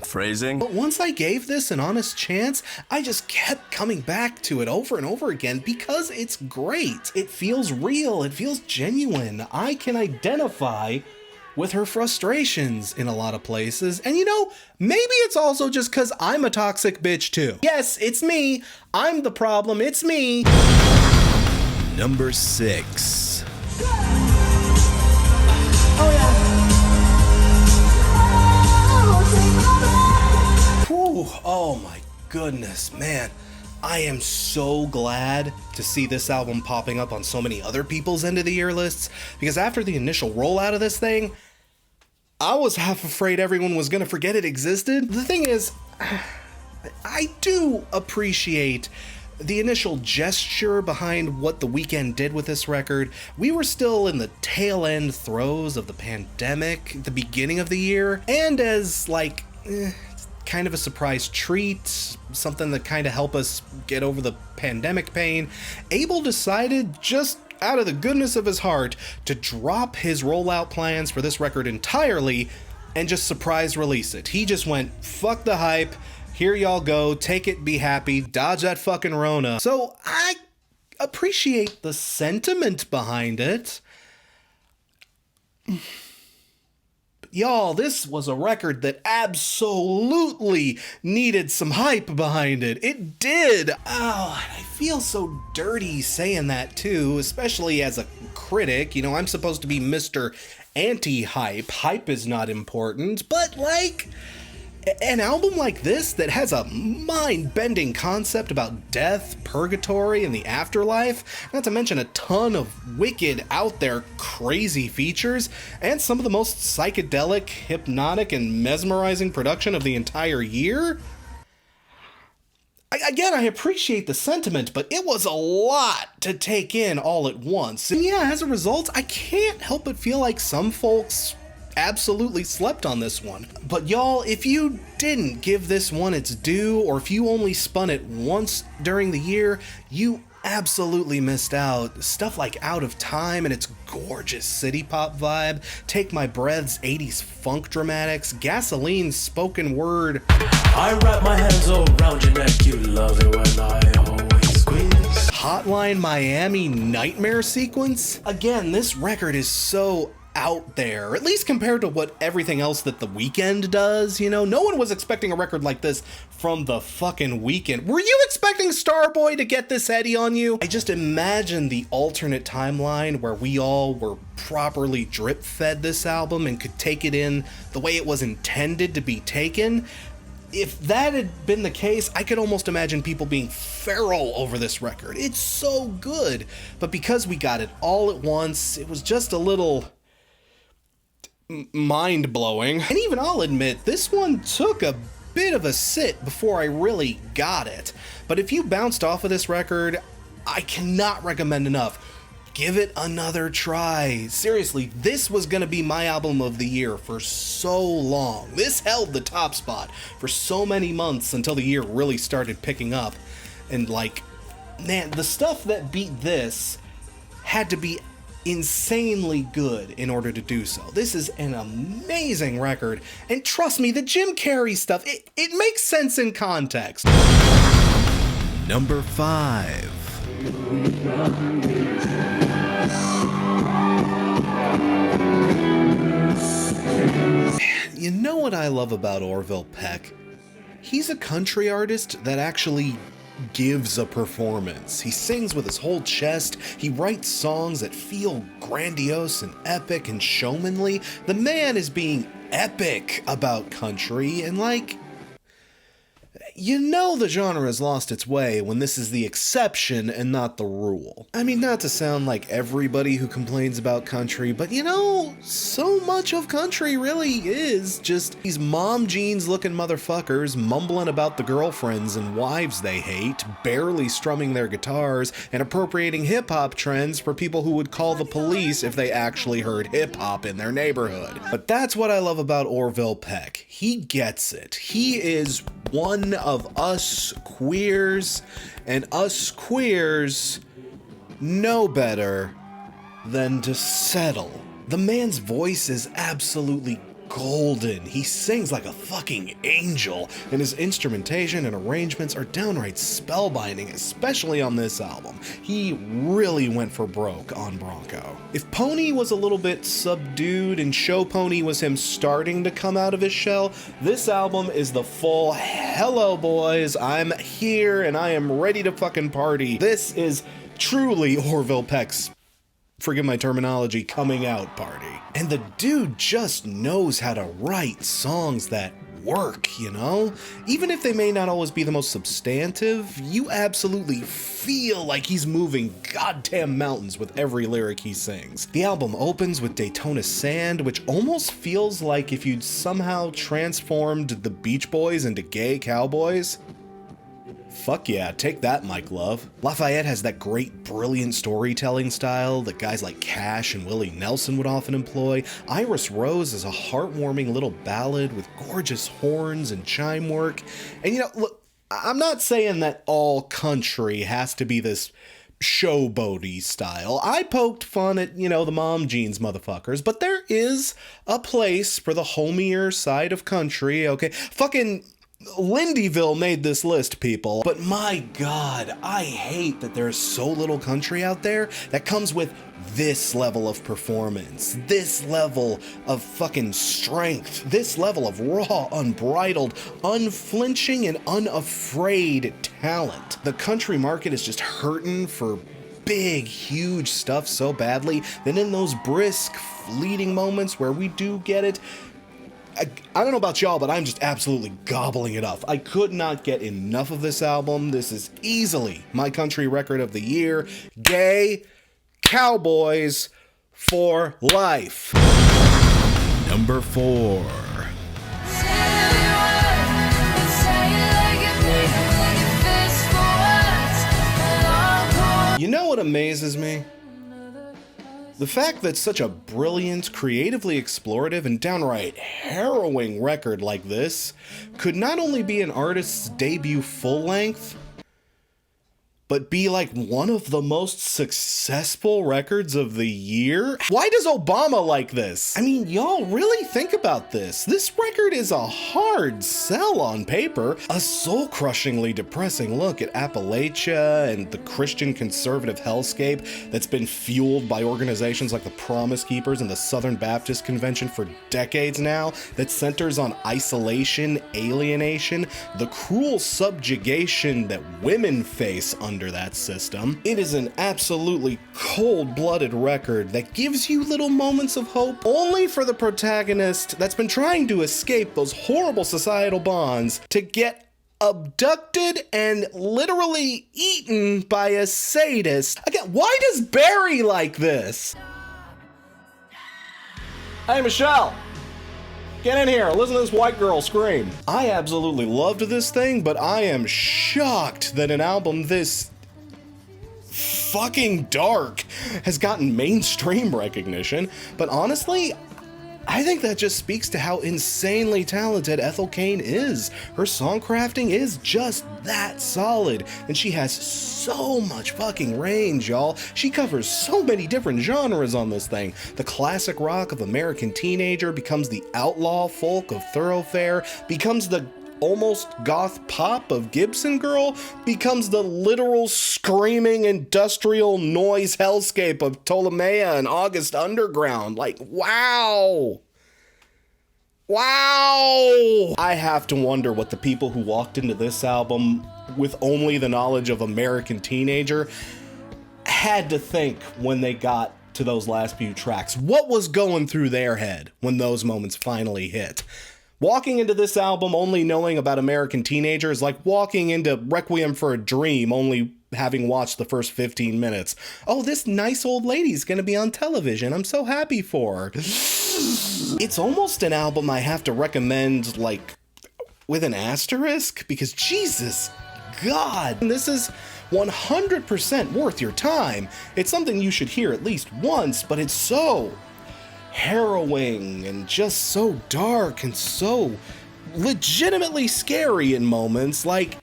Phrasing? But once I gave this an honest chance, I just kept coming back to it over and over again because it's great. It feels real, it feels genuine. I can identify with her frustrations in a lot of places. And you know, maybe it's also just because I'm a toxic bitch too. Yes, it's me. I'm the problem. It's me. Number 6. Whew, oh my goodness, man. I am so glad to see this album popping up on so many other people's end of the year lists, because after the initial rollout of this thing, I was half afraid everyone was gonna forget it existed. The thing is, I do appreciate the initial gesture behind what The Weeknd did with this record. We were still in the tail end throes of the pandemic, the beginning of the year, and as like, kind of a surprise treat, something that kind of helped us get over the pandemic pain, Abel decided, just out of the goodness of his heart, to drop his rollout plans for this record entirely and just surprise release it. He just went, fuck the hype, here y'all go, take it, be happy, dodge that fucking Rona. So I appreciate the sentiment behind it. Y'all, this was a record that absolutely needed some hype behind it. It did. Oh, and I feel so dirty saying that too, especially as a critic. You know, I'm supposed to be Mr. Anti-hype. Hype is not important, but like, an album like this that has a mind-bending concept about death, purgatory, and the afterlife, not to mention a ton of wicked, out there, crazy features, and some of the most psychedelic, hypnotic, and mesmerizing production of the entire year? Again, I appreciate the sentiment, but it was a lot to take in all at once. And yeah, as a result, I can't help but feel like some folks absolutely slept on this one. But y'all, if you didn't give this one its due, or if you only spun it once during the year, you absolutely missed out. Stuff like Out of Time and its gorgeous city pop vibe, Take My Breath's 80s funk dramatics, Gasoline's spoken word, I wrap my hands around your neck, you love it when I always squeeze. Hotline Miami nightmare sequence. Again, this record is so out there, at least compared to what everything else that The Weeknd does, you know? No one was expecting a record like this from The fucking Weeknd. Were you expecting Starboy to get this heady on you? I just imagine the alternate timeline where we all were properly drip-fed this album and could take it in the way it was intended to be taken. If that had been the case, I could almost imagine people being feral over this record. It's so good. But because we got it all at once, it was just a little mind-blowing. And even I'll admit, this one took a bit of a sit before I really got it. But if you bounced off of this record, I cannot recommend enough. Give it another try. Seriously, this was gonna be my album of the year for so long. This held the top spot for so many months until the year really started picking up. And like, man, the stuff that beat this had to be insanely good in order to do so. This is an amazing record, and trust me, the Jim Carrey stuff, it makes sense in context. Number 5. You know what I love about Orville Peck? He's a country artist that actually gives a performance. He sings with his whole chest. He writes songs that feel grandiose and epic and showmanly. The man is being epic about country, and like, you know the genre has lost its way when this is the exception and not the rule. I mean, not to sound like everybody who complains about country, but you know, so much of country really is just these mom jeans looking motherfuckers mumbling about the girlfriends and wives they hate, barely strumming their guitars, and appropriating hip-hop trends for people who would call the police if they actually heard hip-hop in their neighborhood. But that's what I love about Orville Peck. He gets it. He is one of us queers, and us queers know better than to settle. The man's voice is absolutely golden. He sings like a fucking angel, and his instrumentation and arrangements are downright spellbinding, especially on this album. He really went for broke on Bronco. If Pony was a little bit subdued and Show Pony was him starting to come out of his shell, this album is the full, hello boys, I'm here and I am ready to fucking party. This is truly Orville Peck's, forgive my terminology, coming out party. And the dude just knows how to write songs that work, you know? Even if they may not always be the most substantive, you absolutely feel like he's moving goddamn mountains with every lyric he sings. The album opens with Daytona Sand, which almost feels like if you'd somehow transformed the Beach Boys into gay cowboys. Fuck yeah, take that, Mike Love. Lafayette has that great, brilliant storytelling style that guys like Cash and Willie Nelson would often employ. Iris Rose is a heartwarming little ballad with gorgeous horns and chime work. And you know, look, I'm not saying that all country has to be this showboaty style. I poked fun at, you know, the mom jeans motherfuckers, but there is a place for the homier side of country, okay? Fucking Lindyville made this list, people. But my God, I hate that there's so little country out there that comes with this level of performance, this level of fucking strength, this level of raw, unbridled, unflinching, and unafraid talent. The country market is just hurting for big, huge stuff so badly that in those brisk, fleeting moments where we do get it, I don't know about y'all, but I'm just absolutely gobbling it up. I could not get enough of this album. This is easily my country record of the year. Gay Cowboys for Life. Number 4. You know what amazes me? The fact that such a brilliant, creatively explorative, and downright harrowing record like this could not only be an artist's debut full-length, but be like one of the most successful records of the year? Why does Obama like this? I mean, y'all really think about this. This record is a hard sell on paper, a soul-crushingly depressing look at Appalachia and the Christian conservative hellscape that's been fueled by organizations like the Promise Keepers and the Southern Baptist Convention for decades now, that centers on isolation, alienation, the cruel subjugation that women face under that system. It is an absolutely cold-blooded record that gives you little moments of hope, only for the protagonist that's been trying to escape those horrible societal bonds to get abducted and literally eaten by a sadist. Again, why does Barry like this? Hey, Michelle! Get in here, listen to this white girl scream. I absolutely loved this thing, but I am shocked that an album this fucking dark has gotten mainstream recognition. But honestly, I think that just speaks to how insanely talented Ethel Cain is. Her songcrafting is just that solid, and she has so much fucking range, y'all. She covers so many different genres on this thing. The classic rock of American Teenager becomes the outlaw folk of Thoroughfare, becomes the almost goth pop of Gibson Girl, becomes the literal screaming industrial noise hellscape of Ptolemaea and August Underground. Like, wow! Wow! I have to wonder what the people who walked into this album with only the knowledge of American Teenager had to think when they got to those last few tracks. What was going through their head when those moments finally hit? Walking into this album only knowing about American Teenager is like walking into Requiem for a Dream only having watched the first 15 minutes. Oh, this nice old lady's gonna be on television. I'm so happy for her. It's almost an album I have to recommend, like, with an asterisk, because Jesus God, this is 100% worth your time. It's something you should hear at least once, but it's so harrowing and just so dark and so legitimately scary in moments. Like,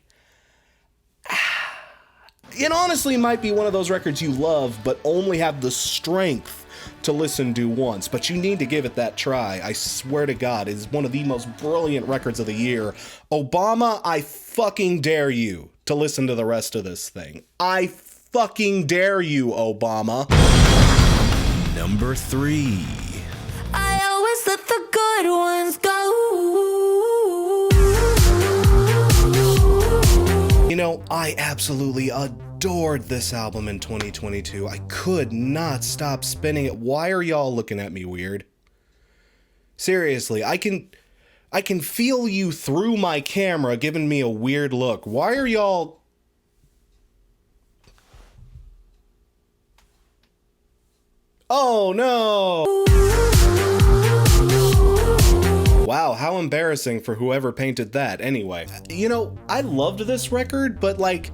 it honestly might be one of those records you love but only have the strength to listen to once, but you need to give it that try. I swear to God, it is one of the most brilliant records of the year. Obama, I fucking dare you to listen to the rest of this thing. I fucking dare you, Obama. Number 3. I always let the good ones go. You know, I absolutely adored this album in 2022. I could not stop spinning it. Why are y'all looking at me weird? Seriously, I can feel you through my camera giving me a weird look. Why are y'all... Oh no! Wow, how embarrassing for whoever painted that. Anyway, you know, I loved this record, but like,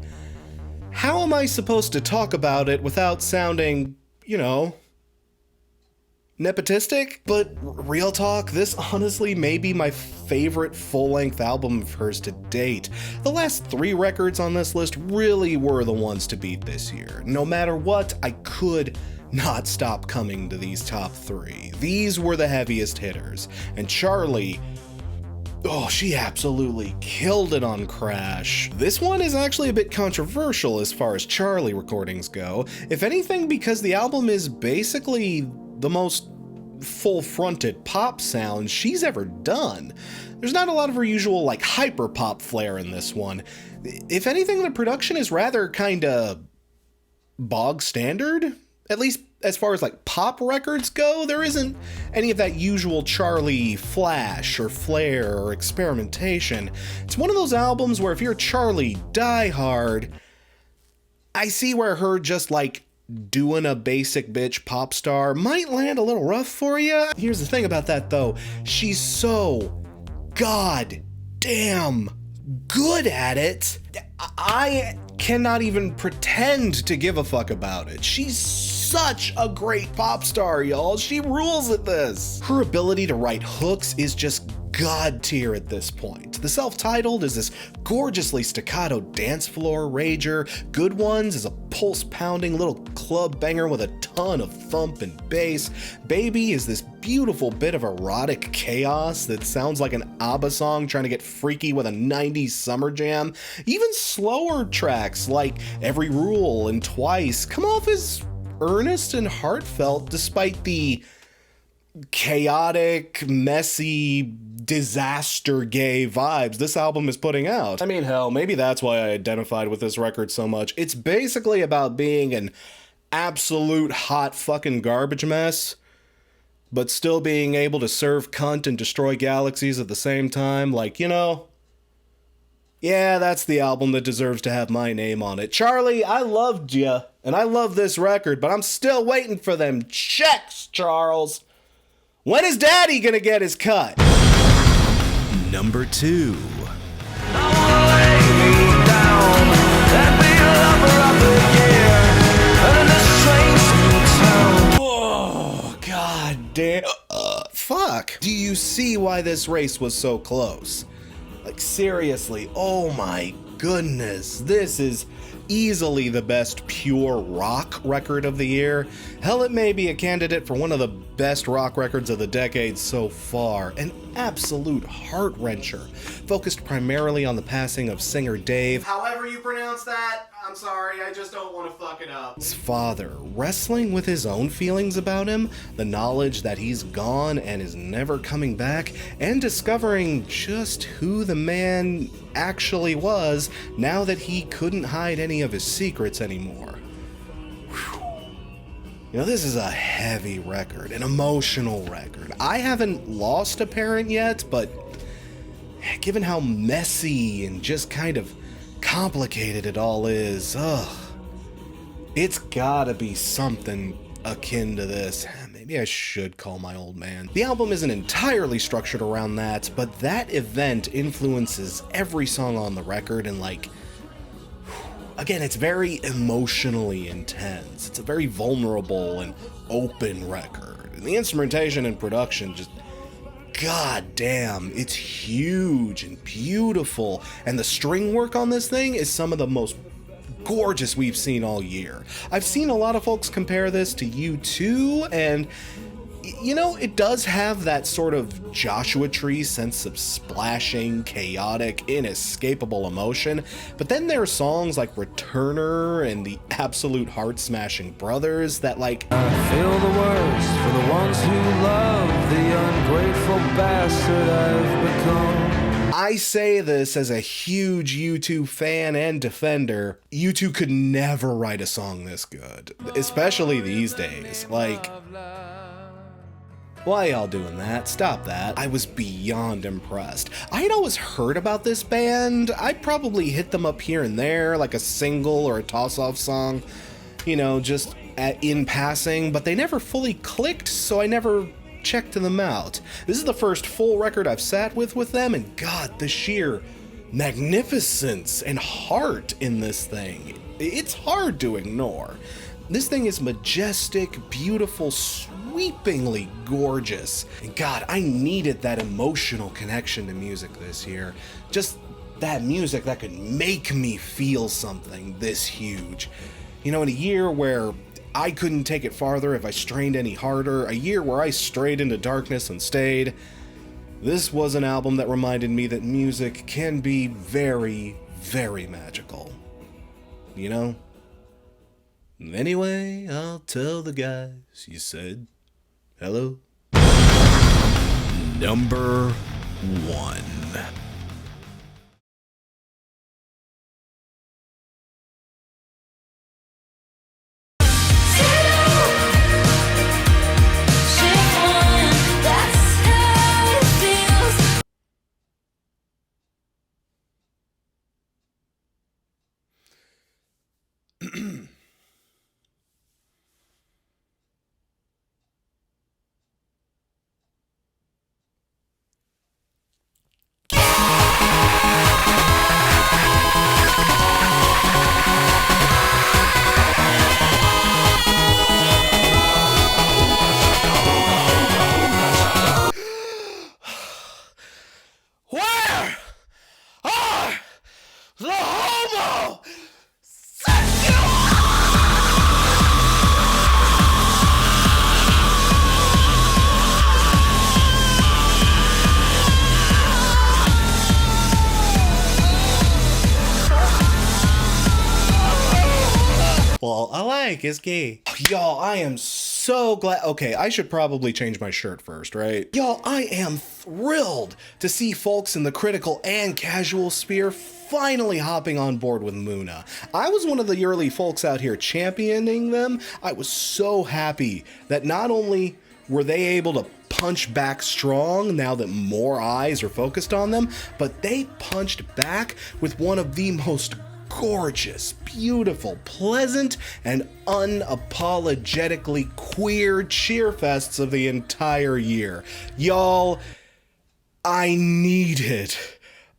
how am I supposed to talk about it without sounding, you know, nepotistic? But real talk, this honestly may be my favorite full-length album of hers to date. The last 3 records on this list really were the ones to beat this year. No matter what, I could not stop coming to these top 3. These were the heaviest hitters. And Charlie, Oh, she absolutely killed it on Crash. This one is actually a bit controversial as far as Charlie recordings go, if anything because the album is basically the most full-fronted pop sound she's ever done. There's not a lot of her usual like hyper pop flair in this one. If anything, the production is rather kinda bog standard, at least as far as like pop records go. There isn't any of that usual Charlie flash or flair or experimentation. It's one of those albums where if you're Charlie diehard, I see where her just like doing a basic bitch pop star might land a little rough for you. Here's the thing about that though, she's so god damn good at it. I cannot even pretend to give a fuck about it. She's such a great pop star, y'all. She rules at this. Her ability to write hooks is just god tier at this point. The self-titled is this gorgeously staccato dance floor rager. Good Ones is a pulse-pounding little club banger with a ton of thump and bass. Baby is this beautiful bit of erotic chaos that sounds like an ABBA song trying to get freaky with a 90s summer jam. Even slower tracks like Every Rule and Twice come off as earnest and heartfelt despite the chaotic, messy, disaster gay vibes this album is putting out. I mean, hell, maybe that's why I identified with this record so much. It's basically about being an absolute hot fucking garbage mess, but still being able to serve cunt and destroy galaxies at the same time. Like, you know, yeah, that's the album that deserves to have my name on it. Charlie, I loved ya, and I love this record, but I'm still waiting for them checks, Charles. When is Daddy gonna get his cut? Number 2. Oh, god damn. Fuck. Do you see why this race was so close? Like, seriously, oh my goodness. This is easily the best pure rock record of the year. Hell, it may be a candidate for one of the best rock records of the decade so far. An absolute heart-wrencher, focused primarily on the passing of singer Dave, however you pronounce that, I'm sorry, I just don't want to fuck it up, his father, wrestling with his own feelings about him, the knowledge that he's gone and is never coming back, and discovering just who the man actually was now that he couldn't hide any of his secrets anymore. Whew. You know, this is a heavy record, an emotional record. I haven't lost a parent yet, but given how messy and just kind of complicated it all is, it's gotta be something akin to this. Maybe I should call my old man. The album isn't entirely structured around that, but that event influences every song on the record, and like, again, it's very emotionally intense. It's a very vulnerable and open record. And the instrumentation and production just, god damn, it's huge and beautiful. And the string work on this thing is some of the most gorgeous we've seen all year. I've seen a lot of folks compare this to U2, and you know, it does have that sort of Joshua Tree sense of splashing, chaotic, inescapable emotion, but then there are songs like Returner and the absolute heart-smashing Brothers that like, I feel the worst for the ones who love the ungrateful bastard I've become. I say this as a huge U2 fan and defender. U2 could never write a song this good, especially these days. Like, why y'all doing that? Stop that. I was beyond impressed. I had always heard about this band. I probably hit them up here and there, like a single or a toss-off song, you know, just in passing, but they never fully clicked, so I never checked them out. This is the first full record I've sat with them, and god, the sheer magnificence and heart in this thing, it's hard to ignore. This thing is majestic, beautiful, sweepingly gorgeous. And god, I needed that emotional connection to music this year. Just that music that could make me feel something this huge. You know, in a year where I couldn't take it farther if I strained any harder, a year where I strayed into darkness and stayed, This was an album that reminded me that music can be very, very magical. You know? Anyway, I'll tell the guys you said hello. Number 1. Where are the homo? Well, I like is gay. Y'all, I am so glad. Okay, I should probably change my shirt first, right? Y'all, I am thrilled to see folks in the critical and casual sphere finally hopping on board with Muna. I was one of the early folks out here championing them. I was so happy that not only were they able to punch back strong now that more eyes are focused on them, but they punched back with one of the most gorgeous, beautiful, pleasant, and unapologetically queer cheerfests of the entire year. Y'all, I needed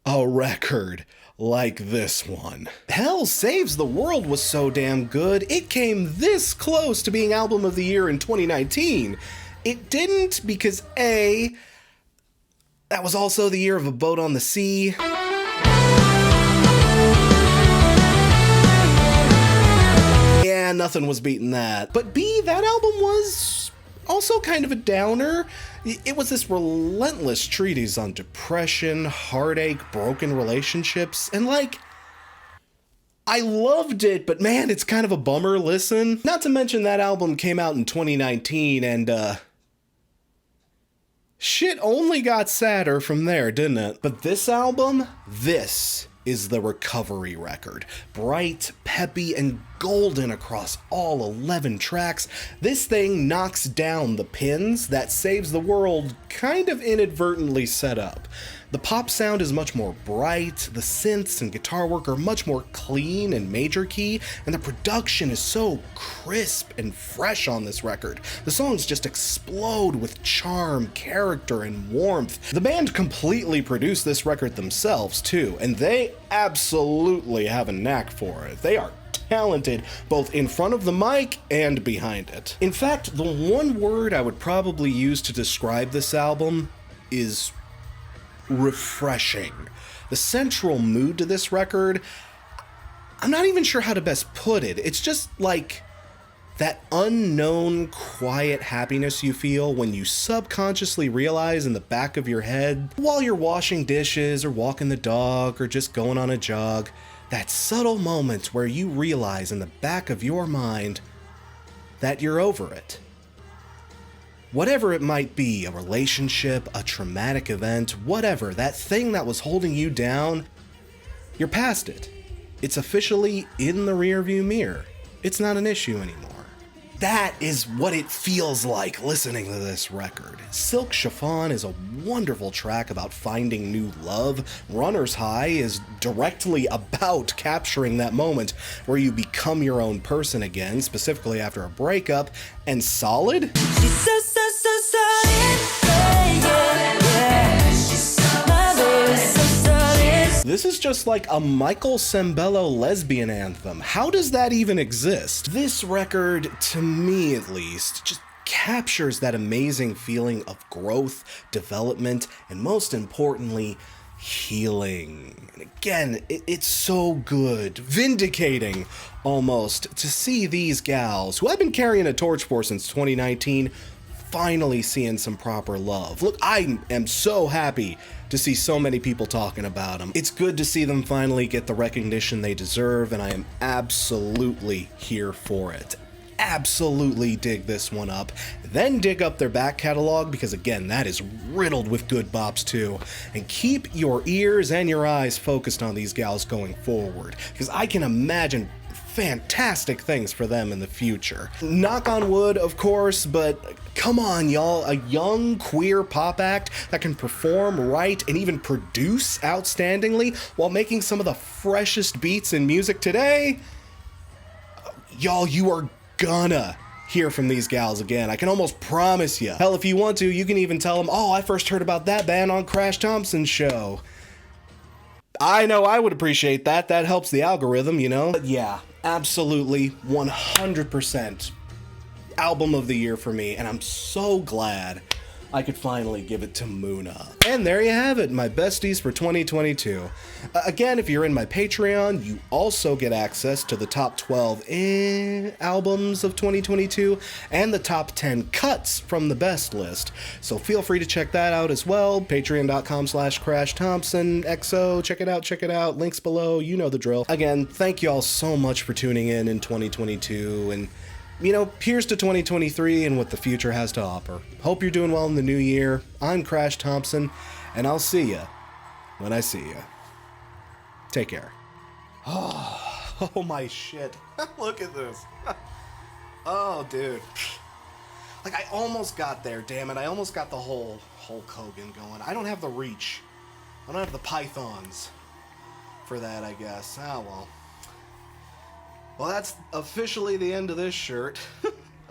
a record like this one. Hell Saves the World was so damn good, it came this close to being Album of the Year in 2019. It didn't because A, that was also the year of A Boat on the Sea. Yeah, nothing was beating that. But B, that album was also kind of a downer. It was this relentless treatise on depression, heartache, broken relationships, and like, I loved it, but man, it's kind of a bummer listen. Not to mention that album came out in 2019 and shit only got sadder from there, didn't it? But this album, this is the recovery record. Bright, peppy, and golden across all 11 tracks, this thing knocks down the pins that Saves the World kind of inadvertently set up. The pop sound is much more bright, the synths and guitar work are much more clean and major key, and the production is so crisp and fresh on this record. The songs just explode with charm, character, and warmth. The band completely produced this record themselves too, and they absolutely have a knack for it. They are talented both in front of the mic and behind it. In fact, the one word I would probably use to describe this album is refreshing. The central mood to this record, I'm not even sure how to best put it. It's just like that unknown quiet happiness you feel when you subconsciously realize in the back of your head, while you're washing dishes or walking the dog or just going on a jog, that subtle moment where you realize in the back of your mind that you're over it. Whatever it might be, a relationship, a traumatic event, whatever, that thing that was holding you down, you're past it. It's officially in the rearview mirror. It's not an issue anymore. That is what it feels like listening to this record. Silk Chiffon is a wonderful track about finding new love. Runner's High is directly about capturing that moment where you become your own person again, specifically after a breakup. And Solid? She's so solid. My baby's so solid. This is just like a Michael Sembello lesbian anthem. How does that even exist? This record, to me at least, just captures that amazing feeling of growth, development, and most importantly, healing. And again, it's so good, vindicating almost, to see these gals, who I've been carrying a torch for since 2019, finally seeing some proper love. Look, I am so happy to see so many people talking about them. It's good to see them finally get the recognition they deserve, and I am absolutely here for it. Absolutely dig this one up. Then dig up their back catalog, because again, that is riddled with good bops too. And keep your ears and your eyes focused on these gals going forward, because I can imagine fantastic things for them in the future. Knock on wood, of course, but come on, y'all. A young queer pop act that can perform, write, and even produce outstandingly while making some of the freshest beats in music today. Y'all, you are gonna hear from these gals again. I can almost promise you. Hell, if you want to, you can even tell them, oh, I first heard about that band on Crash Thompson's show. I know I would appreciate that. That helps the algorithm, you know? But yeah, absolutely 100% album of the year for me, and I'm so glad I could finally give it to Muna. And there you have it, my besties for 2022. Again, if you're in my Patreon, you also get access to the top 12 albums of 2022 and the top 10 cuts from the best list. So feel free to check that out as well. Patreon.com/CrashThompsonXO. Check it out. Links below. You know the drill. Again, thank you all so much for tuning in 2022, and you know, here's to 2023 and what the future has to offer. Hope you're doing well in the new year. I'm Crash Thompson, and I'll see ya when I see ya. Take care. Oh my shit. Look at this. Oh, dude. Like, I almost got there, damn it. I almost got the whole Hulk Hogan going. I don't have the reach. I don't have the pythons for that, I guess. Oh, well. Well, that's officially the end of this shirt.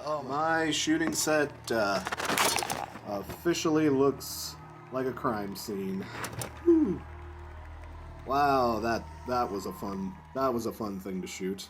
Oh, my shooting set officially looks like a crime scene. Whew. Wow, that was a fun thing to shoot.